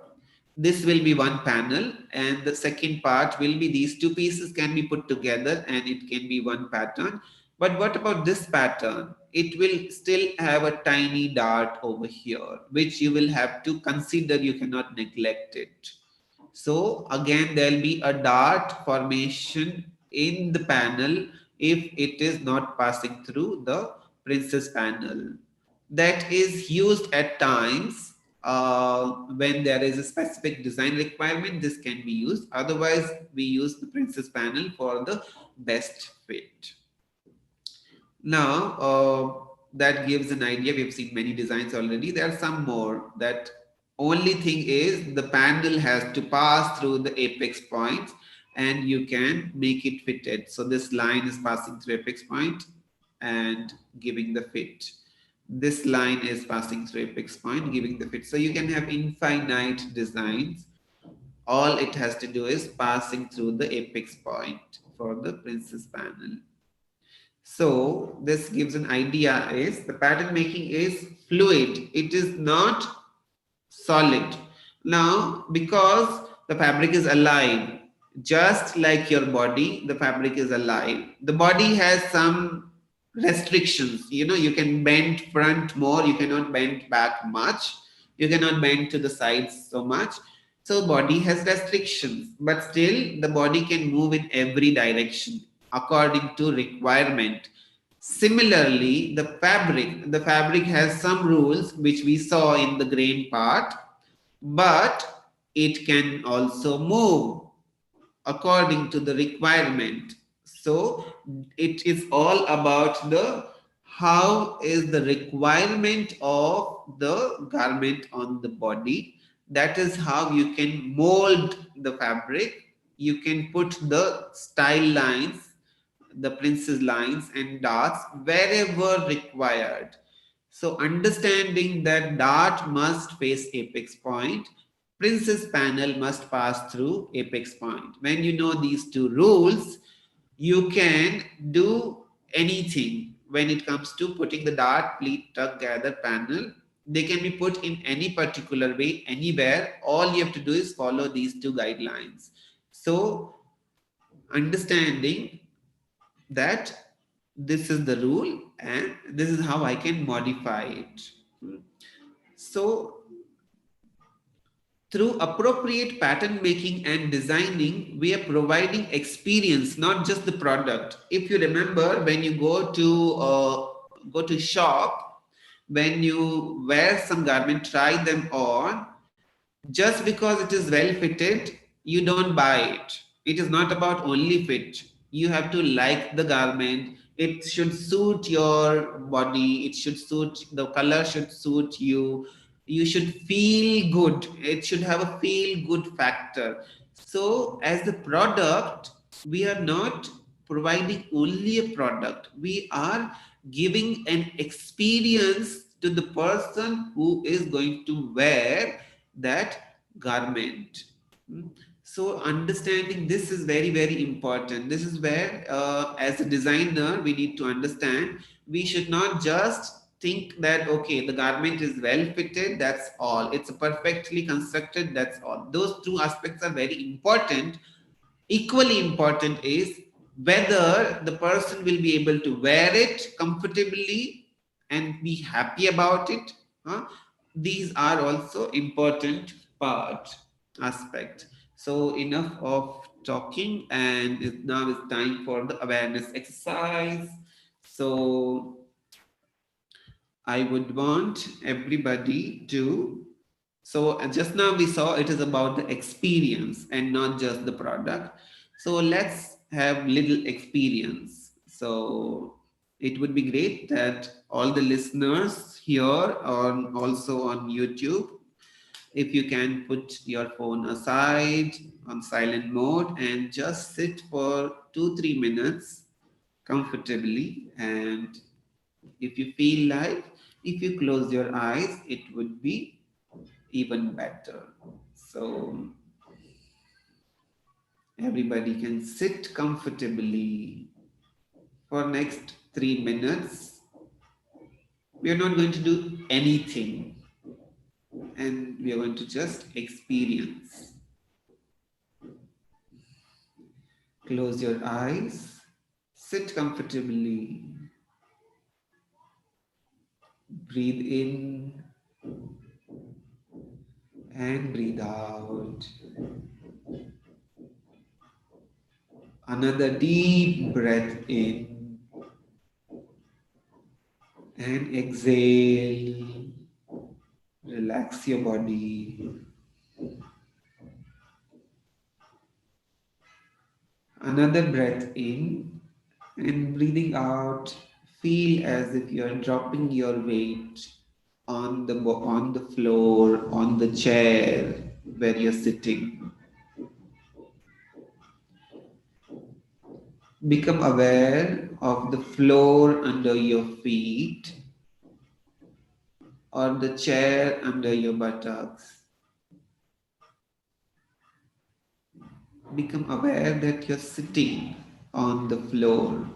This will be one panel, and the second part will be these two pieces can be put together and it can be one pattern. But what about this pattern? It will still have a tiny dart over here, which you will have to consider. You cannot neglect it. So again, there will be a dart formation in the panel if it is not passing through the princess panel. That is used at times when there is a specific design requirement. This can be used. Otherwise, we use the princess panel for the best fit. Now, that gives an idea. We've seen many designs already. There are some more. That only thing is the panel has to pass through the apex points and you can make it fitted. So this line is passing through apex point and giving the fit. This line is passing through apex point, giving the fit. So you can have infinite designs. All it has to do is passing through the apex point for the princess panel. So this gives an idea is the pattern making is fluid. It is not solid. Now, because the fabric is alive, just like your body, the fabric is alive. The body has some restrictions. You know, you can bend front more, you cannot bend back much. You cannot bend to the sides so much. So body has restrictions, but still the body can move in every direction according to requirement. Similarly, the fabric has some rules which we saw in the grain part, but it can also move according to the requirement. So it is all about the how is the requirement of the garment on the body. That is how you can mold the fabric. You can put the style lines, the princess lines and darts wherever required. So understanding that dart must face apex point, princess panel must pass through apex point. When you know these two rules, you can do anything when it comes to putting the dart, pleat, tuck, gather, panel. They can be put in any particular way, anywhere. All you have to do is follow these two guidelines. So understanding that this is the rule and this is how I can modify it. So through appropriate pattern making and designing, we are providing experience, not just the product. If you remember, when you go to shop, when you wear some garment, try them on, just because it is well fitted, you don't buy it. It is not about only fit. You have to like the garment. It should suit your body. It should suit, the color should suit you. You should feel good. It should have a feel good factor. So, as the product, we are not providing only a product. We are giving an experience to the person who is going to wear that garment. So understanding this is very, very important. This is where, as a designer, we need to understand. We should not just think that, okay, the garment is well fitted, that's all. It's perfectly constructed, that's all. Those two aspects are very important. Equally important is whether the person will be able to wear it comfortably and be happy about it. These are also important part aspect. So enough of talking, and now it's time for the awareness exercise. So I would want everybody to, so just now we saw it is about the experience and not just the product. So let's have little experience. So it would be great that all the listeners here or also on YouTube, if you can put your phone aside on silent mode and just sit for 2-3 minutes comfortably, and if you feel like, if you close your eyes, it would be even better. So everybody can sit comfortably for next 3 minutes. We are not going to do anything, and we are going to just experience. Close your eyes, sit comfortably, breathe in and breathe out. Another deep breath in and exhale. Relax your body. Another breath in and breathing out. Feel as if you are dropping your weight on the floor, on the chair where you're sitting. Become aware of the floor under your feet or the chair under your buttocks. Become aware that you're sitting on the floor.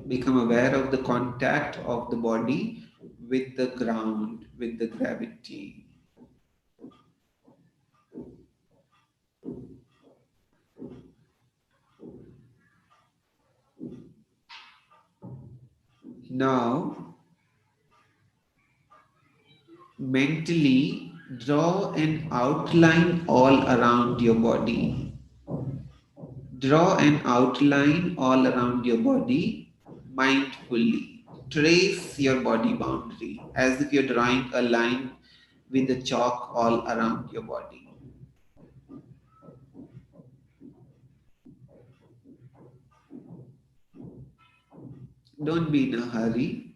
Become aware of the contact of the body with the ground, with the gravity. Now, mentally draw an outline all around your body. Draw an outline all around your body mindfully. Trace your body boundary as if you're drawing a line with the chalk all around your body. Don't be in a hurry.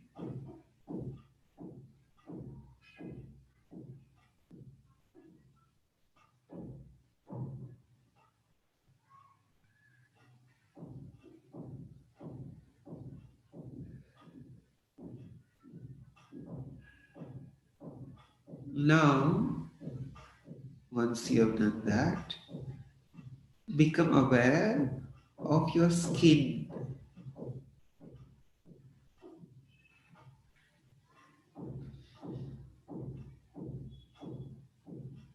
Now, once you have done that, become aware of your skin.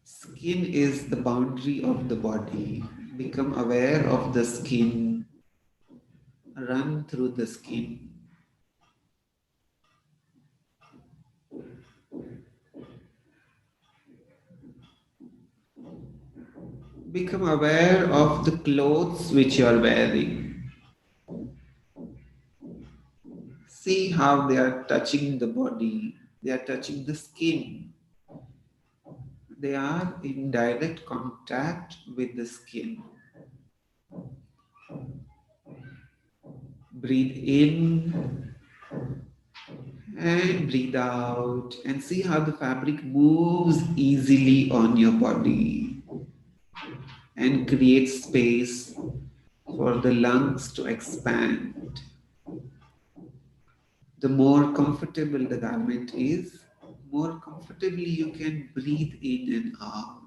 Skin is the boundary of the body. Become aware of the skin. Run through the skin. Become aware of the clothes which you are wearing. See how they are touching the body. They are touching the skin. They are in direct contact with the skin. Breathe in and breathe out and see how the fabric moves easily on your body and creates space for the lungs to expand. The more comfortable the garment is, more comfortably you can breathe in and out.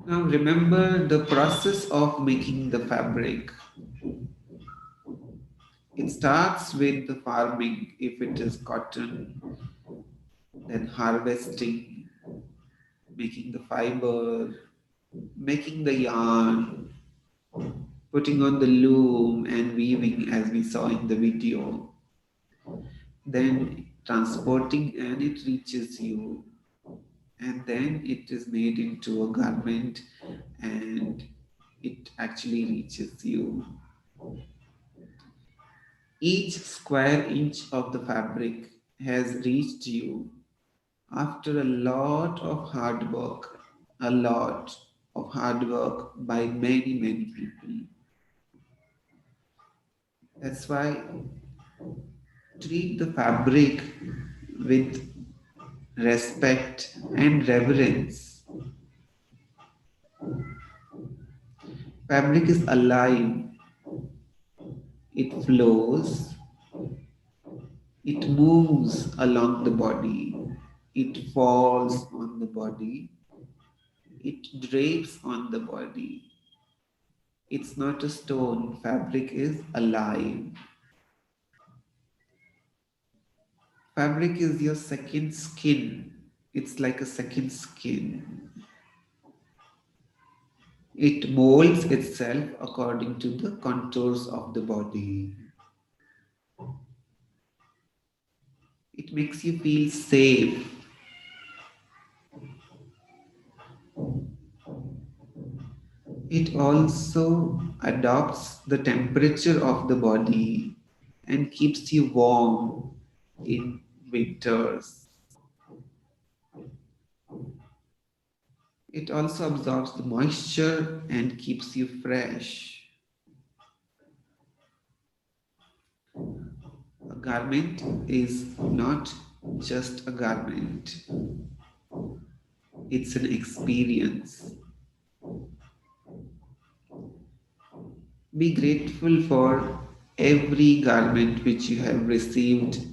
Now remember the process of making the fabric. It starts with the farming, if it is cotton, then harvesting, making the fiber, making the yarn, putting on the loom and weaving as we saw in the video, then transporting and it reaches you, and then it is made into a garment and it actually reaches you. Each square inch of the fabric has reached you after a lot of hard work, a lot of hard work by many, many people. That's why treat the fabric with respect and reverence. Fabric is alive, it flows, it moves along the body, it falls on the body, it drapes on the body. It's not a stone, fabric is alive. Fabric is your second skin. It's like a second skin. It molds itself according to the contours of the body. It makes you feel safe. It also adopts the temperature of the body and keeps you warm in winters. It also absorbs the moisture and keeps you fresh. A garment is not just a garment, it's an experience. Be grateful for every garment which you have received,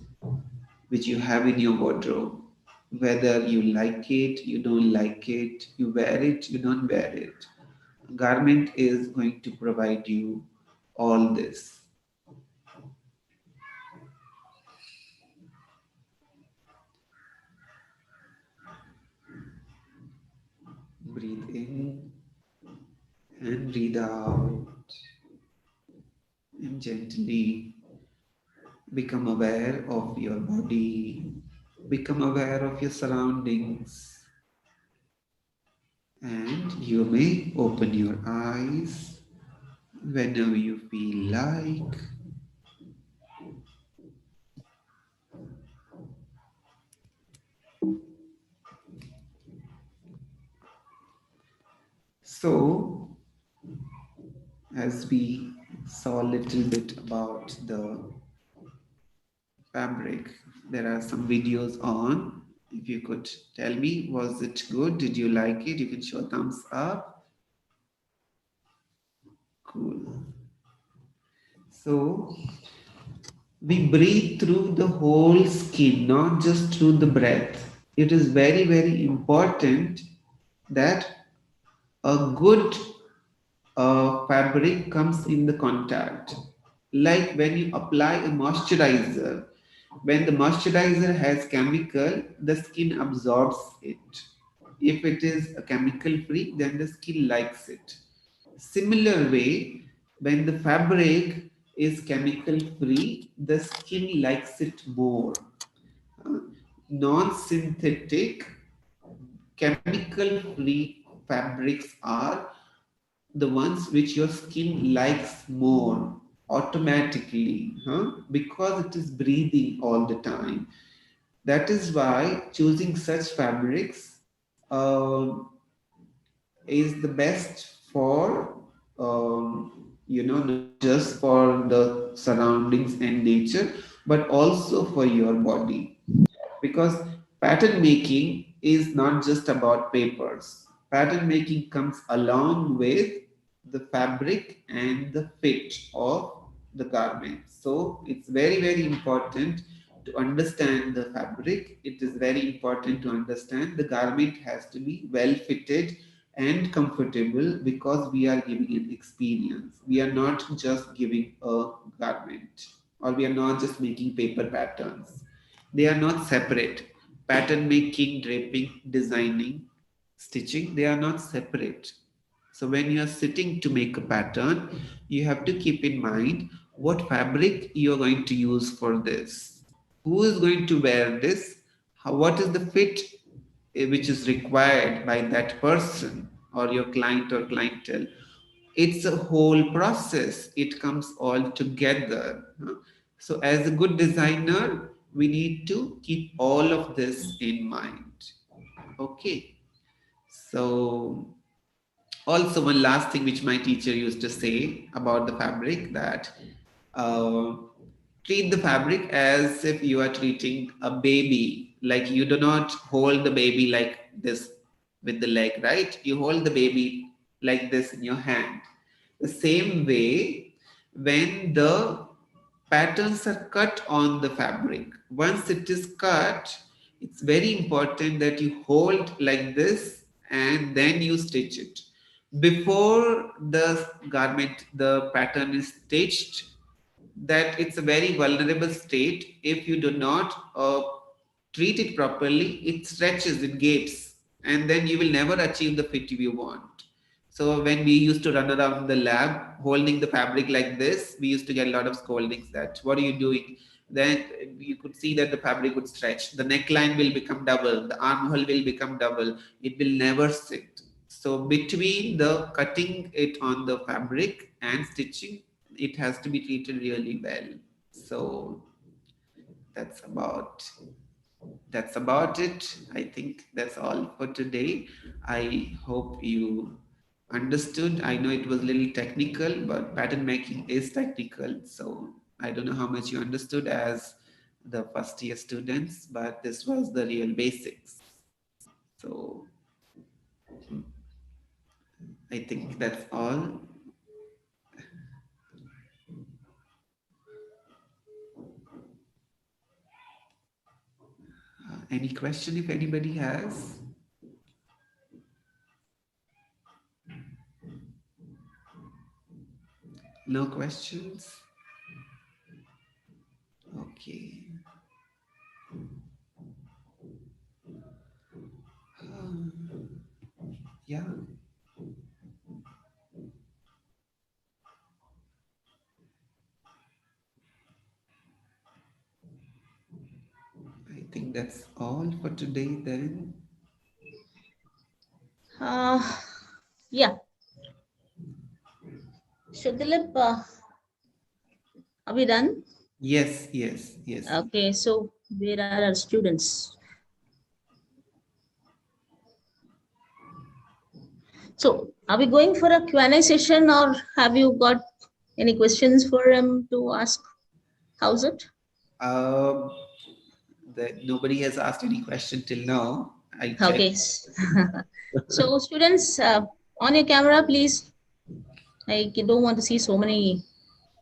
which you have in your wardrobe. Whether you like it, you don't like it, you wear it, you don't wear it. A garment is going to provide you all this. Breathe in and breathe out. And gently become aware of your body. Become aware of your surroundings. And you may open your eyes whenever you feel like. So, as we saw a little bit about the fabric, there are some videos on. If you could tell me, was it good? Did you like it? You can show thumbs up. Cool. So, we breathe through the whole skin, not just through the breath. It is very, very important that a good fabric comes in the contact. Like when you apply a moisturizer, when the moisturizer has chemical, the skin absorbs it. If it is a chemical free, then the skin likes it. Similar way, when the fabric is chemical free, the skin likes it more. Uh, Non-synthetic, chemical free fabrics are the ones which your skin likes more automatically, because it is breathing all the time. That is why choosing such fabrics um, is the best for not just for the surroundings and nature, but also for your body, because pattern making is not just about papers. Pattern making comes along with the fabric and the fit of the garment. So it's very, very important to understand the fabric. It is very important to understand the garment has to be well fitted and comfortable, because we are giving an experience. We are not just giving a garment, or we are not just making paper patterns. They are not separate. Pattern making, draping, designing, stitching, they are not separate. So when you are sitting to make a pattern, you have to keep in mind what fabric you are going to use for this. Who is going to wear this? What is the fit which is required by that person or your client or clientele? It's a whole process. It comes all together. So as a good designer, we need to keep all of this in mind. Okay. So also one last thing which my teacher used to say about the fabric, that uh, treat the fabric as if you are treating a baby. Like you do not hold the baby like this with the leg, right? You hold the baby like this in your hand. The same way, when the patterns are cut on the fabric, once it is cut, it's very important that you hold like this and then you stitch it. Before the garment, the pattern is stitched, that it's a very vulnerable state. If you do not treat it properly, it stretches, it gapes, and then you will never achieve the fit you want. So when we used to run around the lab holding the fabric like this, we used to get a lot of scoldings that, what are you doing? Then you could see that the fabric would stretch. The neckline will become double. The armhole will become double. It will never sit. So between the cutting it on the fabric and stitching, it has to be treated really well. So that's about that's about it. I think that's all for today. I hope you understood. I know it was a little technical, but pattern making is technical. So I don't know how much you understood as the first year students, but this was the real basics. So I think that's all. Any question if anybody has? No questions? Okay. Yeah, I think that's all for today then. Uh, yeah. So, Dilip, are we done? Yes, yes, yes. Okay, so where are our students? So are we going for a Q&A session, or have you got any questions for him to ask? How's it? That nobody has asked any question till now. I checked. Okay. So students, on your camera, please. I don't want to see so many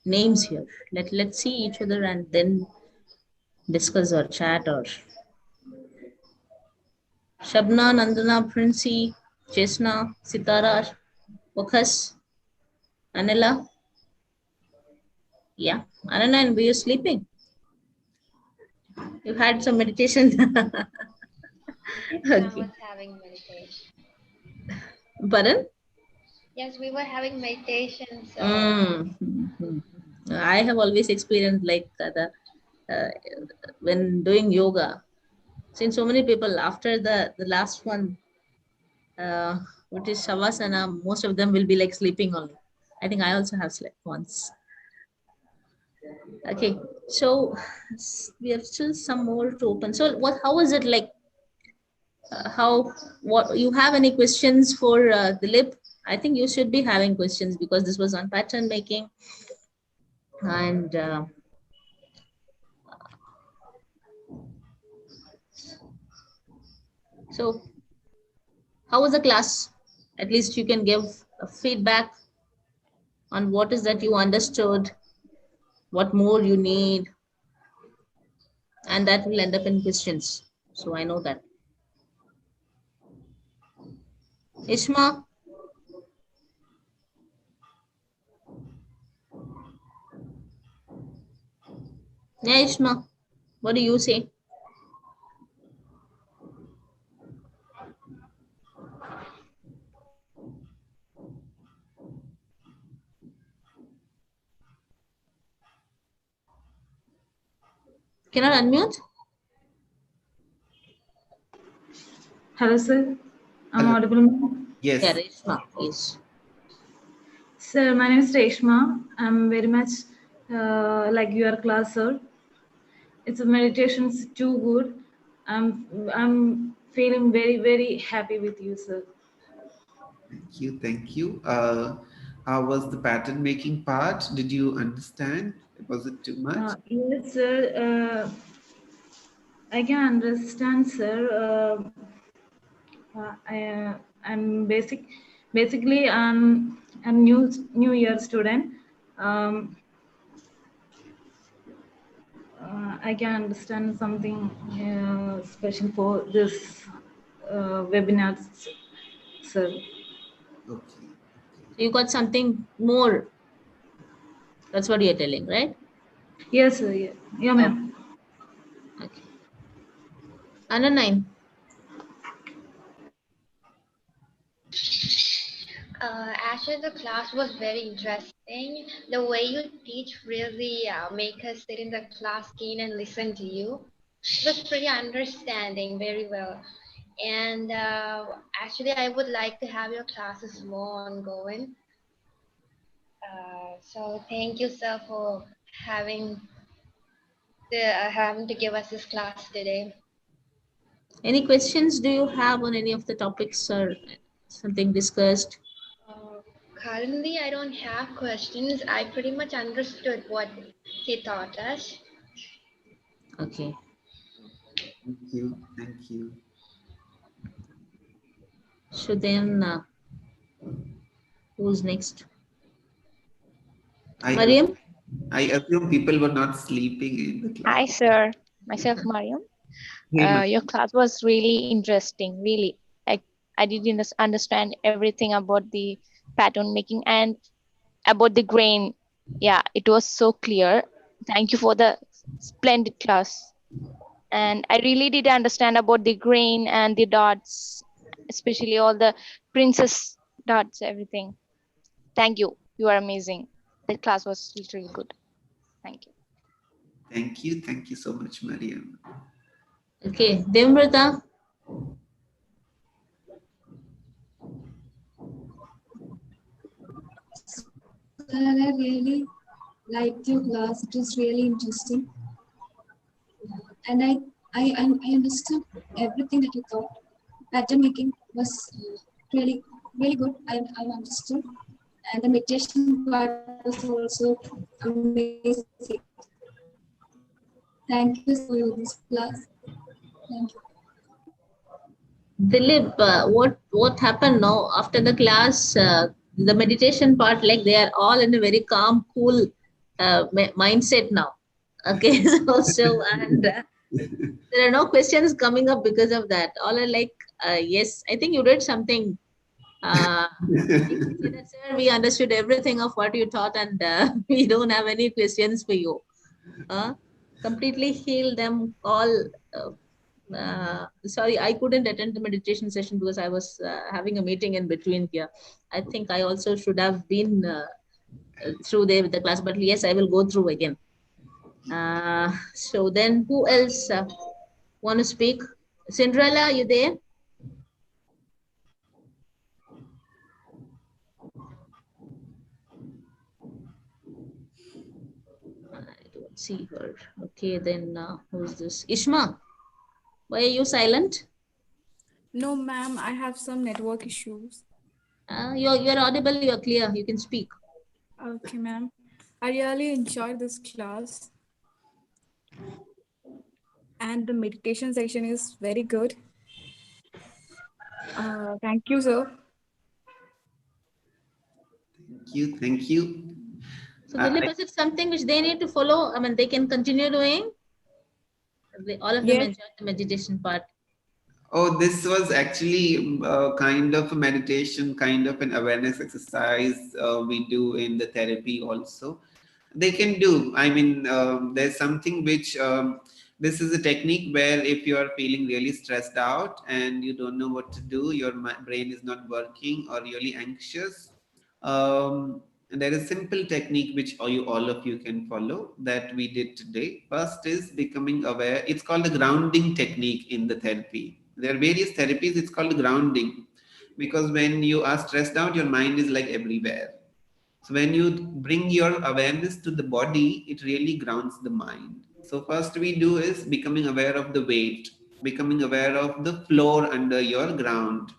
names here. Let's see each other and then discuss or chat. Or Shabna, Nandana, Princey, Chesna, Sitara, Okas, Anila. Yeah, Anila, and were you sleeping? You had some meditation. Yes, I Okay. was having meditation. Pardon? Yes, we were having meditation. So Mhm. I have always experienced like uh, when doing yoga. Seen so many people after the last one, which is shavasana. Most of them will be like sleeping only. I think I also have slept once. Okay, so we have still some more to open. So what? How is it like? How? What? You have any questions for Dilip? I think you should be having questions because this was on pattern making, and so how was the class? At least you can give a feedback on what is that you understood, what more you need, and that will end up in questions. So I know that. Ishma, yeah, Ishma, what do you say? Cannot unmute? Hello, sir. I'm Hello. audible. Yes. Yeah, Ishma, yes. Sir, my name is Reshma. I'm very much like your class, sir. It's a meditation's too good. I'm feeling very happy with you, sir. Thank you. Thank you. How was the pattern making part? Did you understand? Was it too much? Yes, sir. I can understand, sir. I'm basically I'm new year student. Um, I can understand something special for this webinar, sir. Okay. You got something more. That's what you're telling, right? Yes, sir. Yeah, Oh, ma'am. okay. Anna 9. actually, the class was very interesting. The way you teach really make us sit in the class keen and listen to you. It was pretty understanding, very well. And actually, I would like to have your classes more ongoing. So thank you, sir, for having to give us this class today. Any questions do you have on any of the topics or something discussed? Uh, Currently, I don't have questions. I pretty much understood what he taught us. Okay. Thank you. Thank you. So then, who's next? I Mariam? I assume people were not sleeping in the class. Hi, sir. Myself, Mariam. Hey, Your class was really interesting. Really, I didn't understand everything about the pattern making and about the grain. Yeah, it was so clear. Thank you for the splendid class. And I really did understand about the grain and the dots, especially all the princess dots, everything. Thank you. You are amazing. The class was literally good. Thank you. thank you. Thank you so much, Mariam. Okay. Devamrita? I really liked your class. It was really interesting, and I understood everything that you taught. Pattern making was really really good. I understood. And the meditation part was also amazing. Thank you for this class. Thank you. Dilip, what happened now after the class? The meditation part, like they are all in a very calm, cool mindset now. Okay, and there are no questions coming up because of that. All are like, yes, I think you did something. You can say that, sir, we understood everything of what you taught, and we don't have any questions for you. Completely heal them all. Sorry, I couldn't attend the meditation session because I was having a meeting in between here. I think I also should have been through there with the class, but yes, I will go through again. So then who else want to speak? Cinderella, you there? I don't see her. Okay, then who's this? Ishma, why are you silent? No, ma'am, I have some network issues. You're audible, you're clear, you can speak. Okay, ma'am. I really enjoyed this class. And the meditation section is very good. Thank you, sir. Thank you. Thank you. So Dilip, is it something which they need to follow? I mean, they can continue doing? All of them Yes. enjoyed the meditation part. Oh, this was actually kind of a meditation, kind of an awareness exercise we do in the therapy also. They can do. I mean, there's something which this is a technique where if you are feeling really stressed out and you don't know what to do, your brain is not working or really anxious. And there is a simple technique which all of you can follow that we did today. First is becoming aware. It's called the grounding technique in the therapy. There are various therapies. It's called grounding because when you are stressed out, your mind is like everywhere. So when you bring your awareness to the body, it really grounds the mind. So first we do is becoming aware of the weight, becoming aware of the floor under your ground,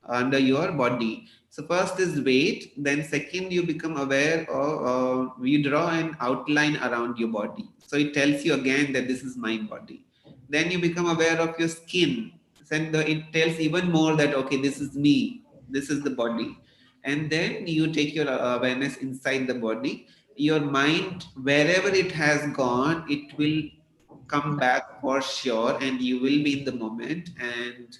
under your body. So first is weight, then second you become aware of, you draw an outline around your body. So it tells you again that this is my body. Then you become aware of your skin. Then it tells even more that, okay, this is me, this is the body. And then you take your awareness inside the body. Your mind, wherever it has gone, it will come back for sure, and you will be in the moment, and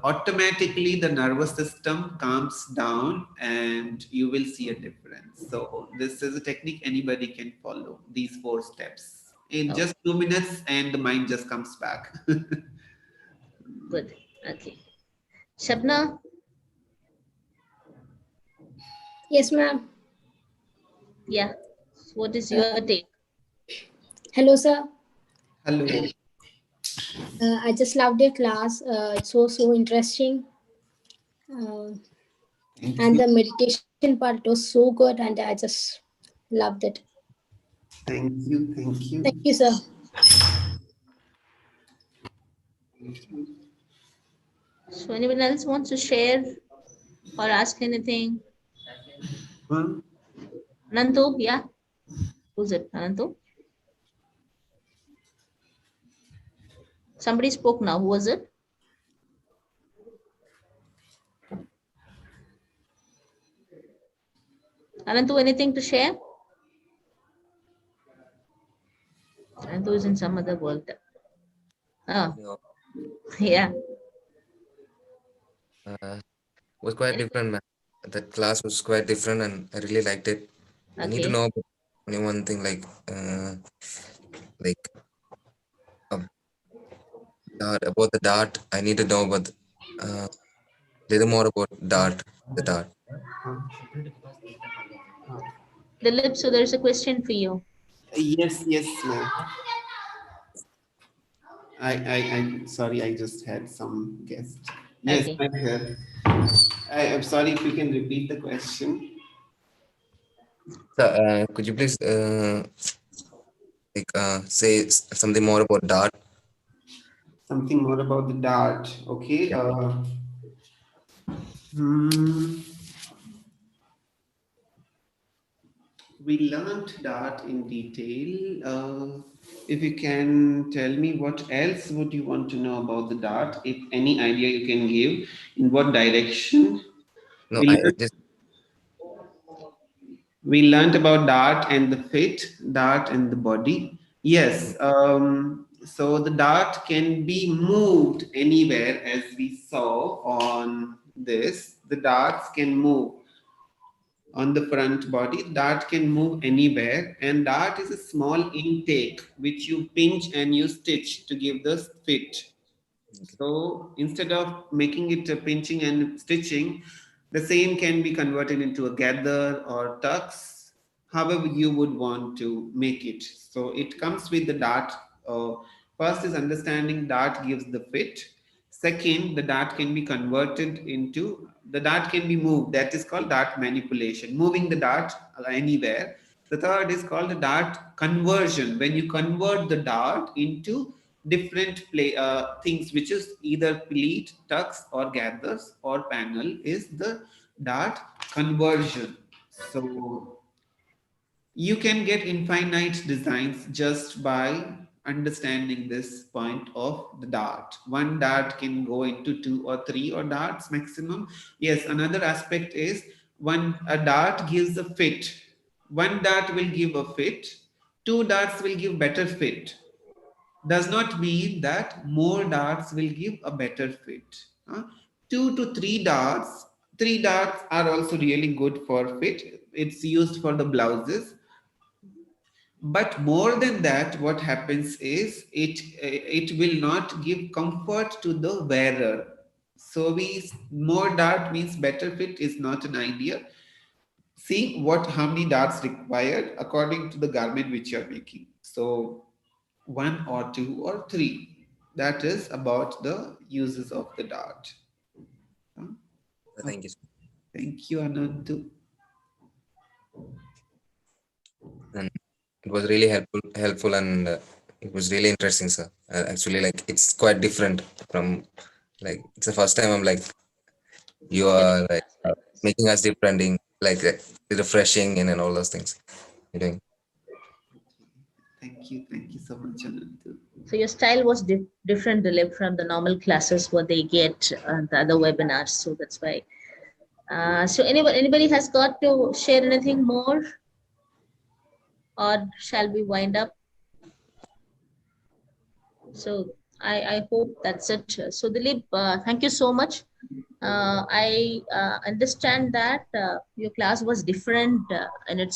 automatically the nervous system calms down and you will see a difference. So this is a technique anybody can follow, these 4 steps in just 2 minutes, and the mind just comes back. Good. Okay. Shabna? Yes, ma'am. Yeah. What is your take? Hello, sir. Hello. I just loved your class. It's so interesting. And the meditation part was so good, and I just loved it. Thank you. Thank you. Thank you, sir. So anyone else wants to share or ask anything? Anantu, yeah? Who's it? Anantu? Somebody spoke now. Who was it? Anantu, anything to share? Anantu is in some other world. Oh, yeah. Was quite different, man. That class was quite different, and I really liked it. I need to Okay. know only one thing, like dart, about the dart. I need to know about little more about dart, the dart. Dilip, so there's a question for you. Yes, ma'am. I'm sorry, I just had some guest. Yes, Okay. I'm here. I'm sorry if you can repeat the question. So, could you please say something more about dart? Something more about the dart. Okay. Yeah. We learned that in detail. If you can tell me what else would you want to know about the Dart, if any idea you can give, in what direction? No, We I learned, just we learned about Dart and the fit, Dart and the body. Yes, so the Dart can be moved anywhere, as we saw on this. The darts can move on the front body. Dart can move anywhere, and dart is a small intake which you pinch and you stitch to give the fit. So instead of making it a pinching and stitching, the same can be converted into a gather or tux, however you would want to make it. So it comes with the dart. Uh, First is understanding dart gives the fit. Second, the dart can be converted into, the dart can be moved. That is called dart manipulation, moving the dart anywhere. The third is called the dart conversion, when you convert the dart into different things, which is either pleat, tux, or gathers, or panel, is the dart conversion. So you can get infinite designs just by understanding this point of the dart. One dart can go into 2 or 3 or darts maximum. Yes, another aspect is when a dart gives a fit, one dart will give a fit, 2 darts will give better fit. Does not mean that more darts will give a better fit. 2 to 3 darts, 3 darts are also really good for fit. It's used for the blouses. But more than that, what happens is it will not give comfort to the wearer. So we, more dart means better fit is not an idea. See what, how many darts required according to the garment which you are making. So 1 or 2 or 3. That is about the uses of the dart. thank you. Thank you, Anantu. And it was really helpful, and it was really interesting, sir. Actually, like it's quite different from, like it's the first time I'm like you are like making us different, like refreshing and all those things you're doing. Thank you so much, Anantu. So your style was different, Dilip, from the normal classes what they get the other webinars. So that's why. So anybody has got to share anything more, or shall we wind up? So I hope that's it. So Dilip, thank you so much. I understand that your class was different, and it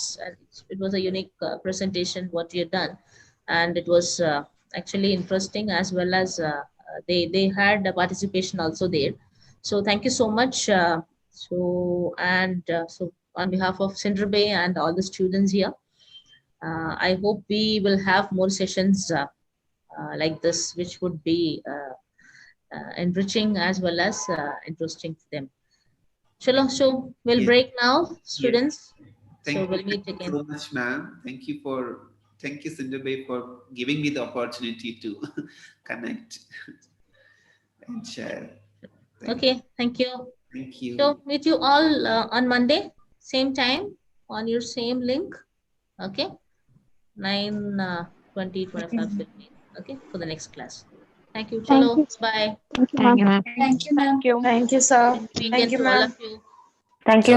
was a unique presentation what you had done, and it was actually interesting, as well as they had a participation also there. So thank you so much. So on behalf of Sindra Bay and all the students here, I hope we will have more sessions like this, which would be enriching as well as interesting to them. Chalo, so we'll Yes. break now, students. Thank So you, we'll meet thank you again. so much, ma'am. Thank you, Cinderbay, for giving me the opportunity to connect and share. Okay, thank you. Thank you. So meet you all on Monday, same time, on your same link. Okay, 9, 20, 25, 15. Okay, for the next class. Thank you. Chalo, bye. Thank you, ma'am. Thank you, ma'am. Thank you. Thank you, sir. Happy Thank weekend you, to all ma'am. of you. Thank you,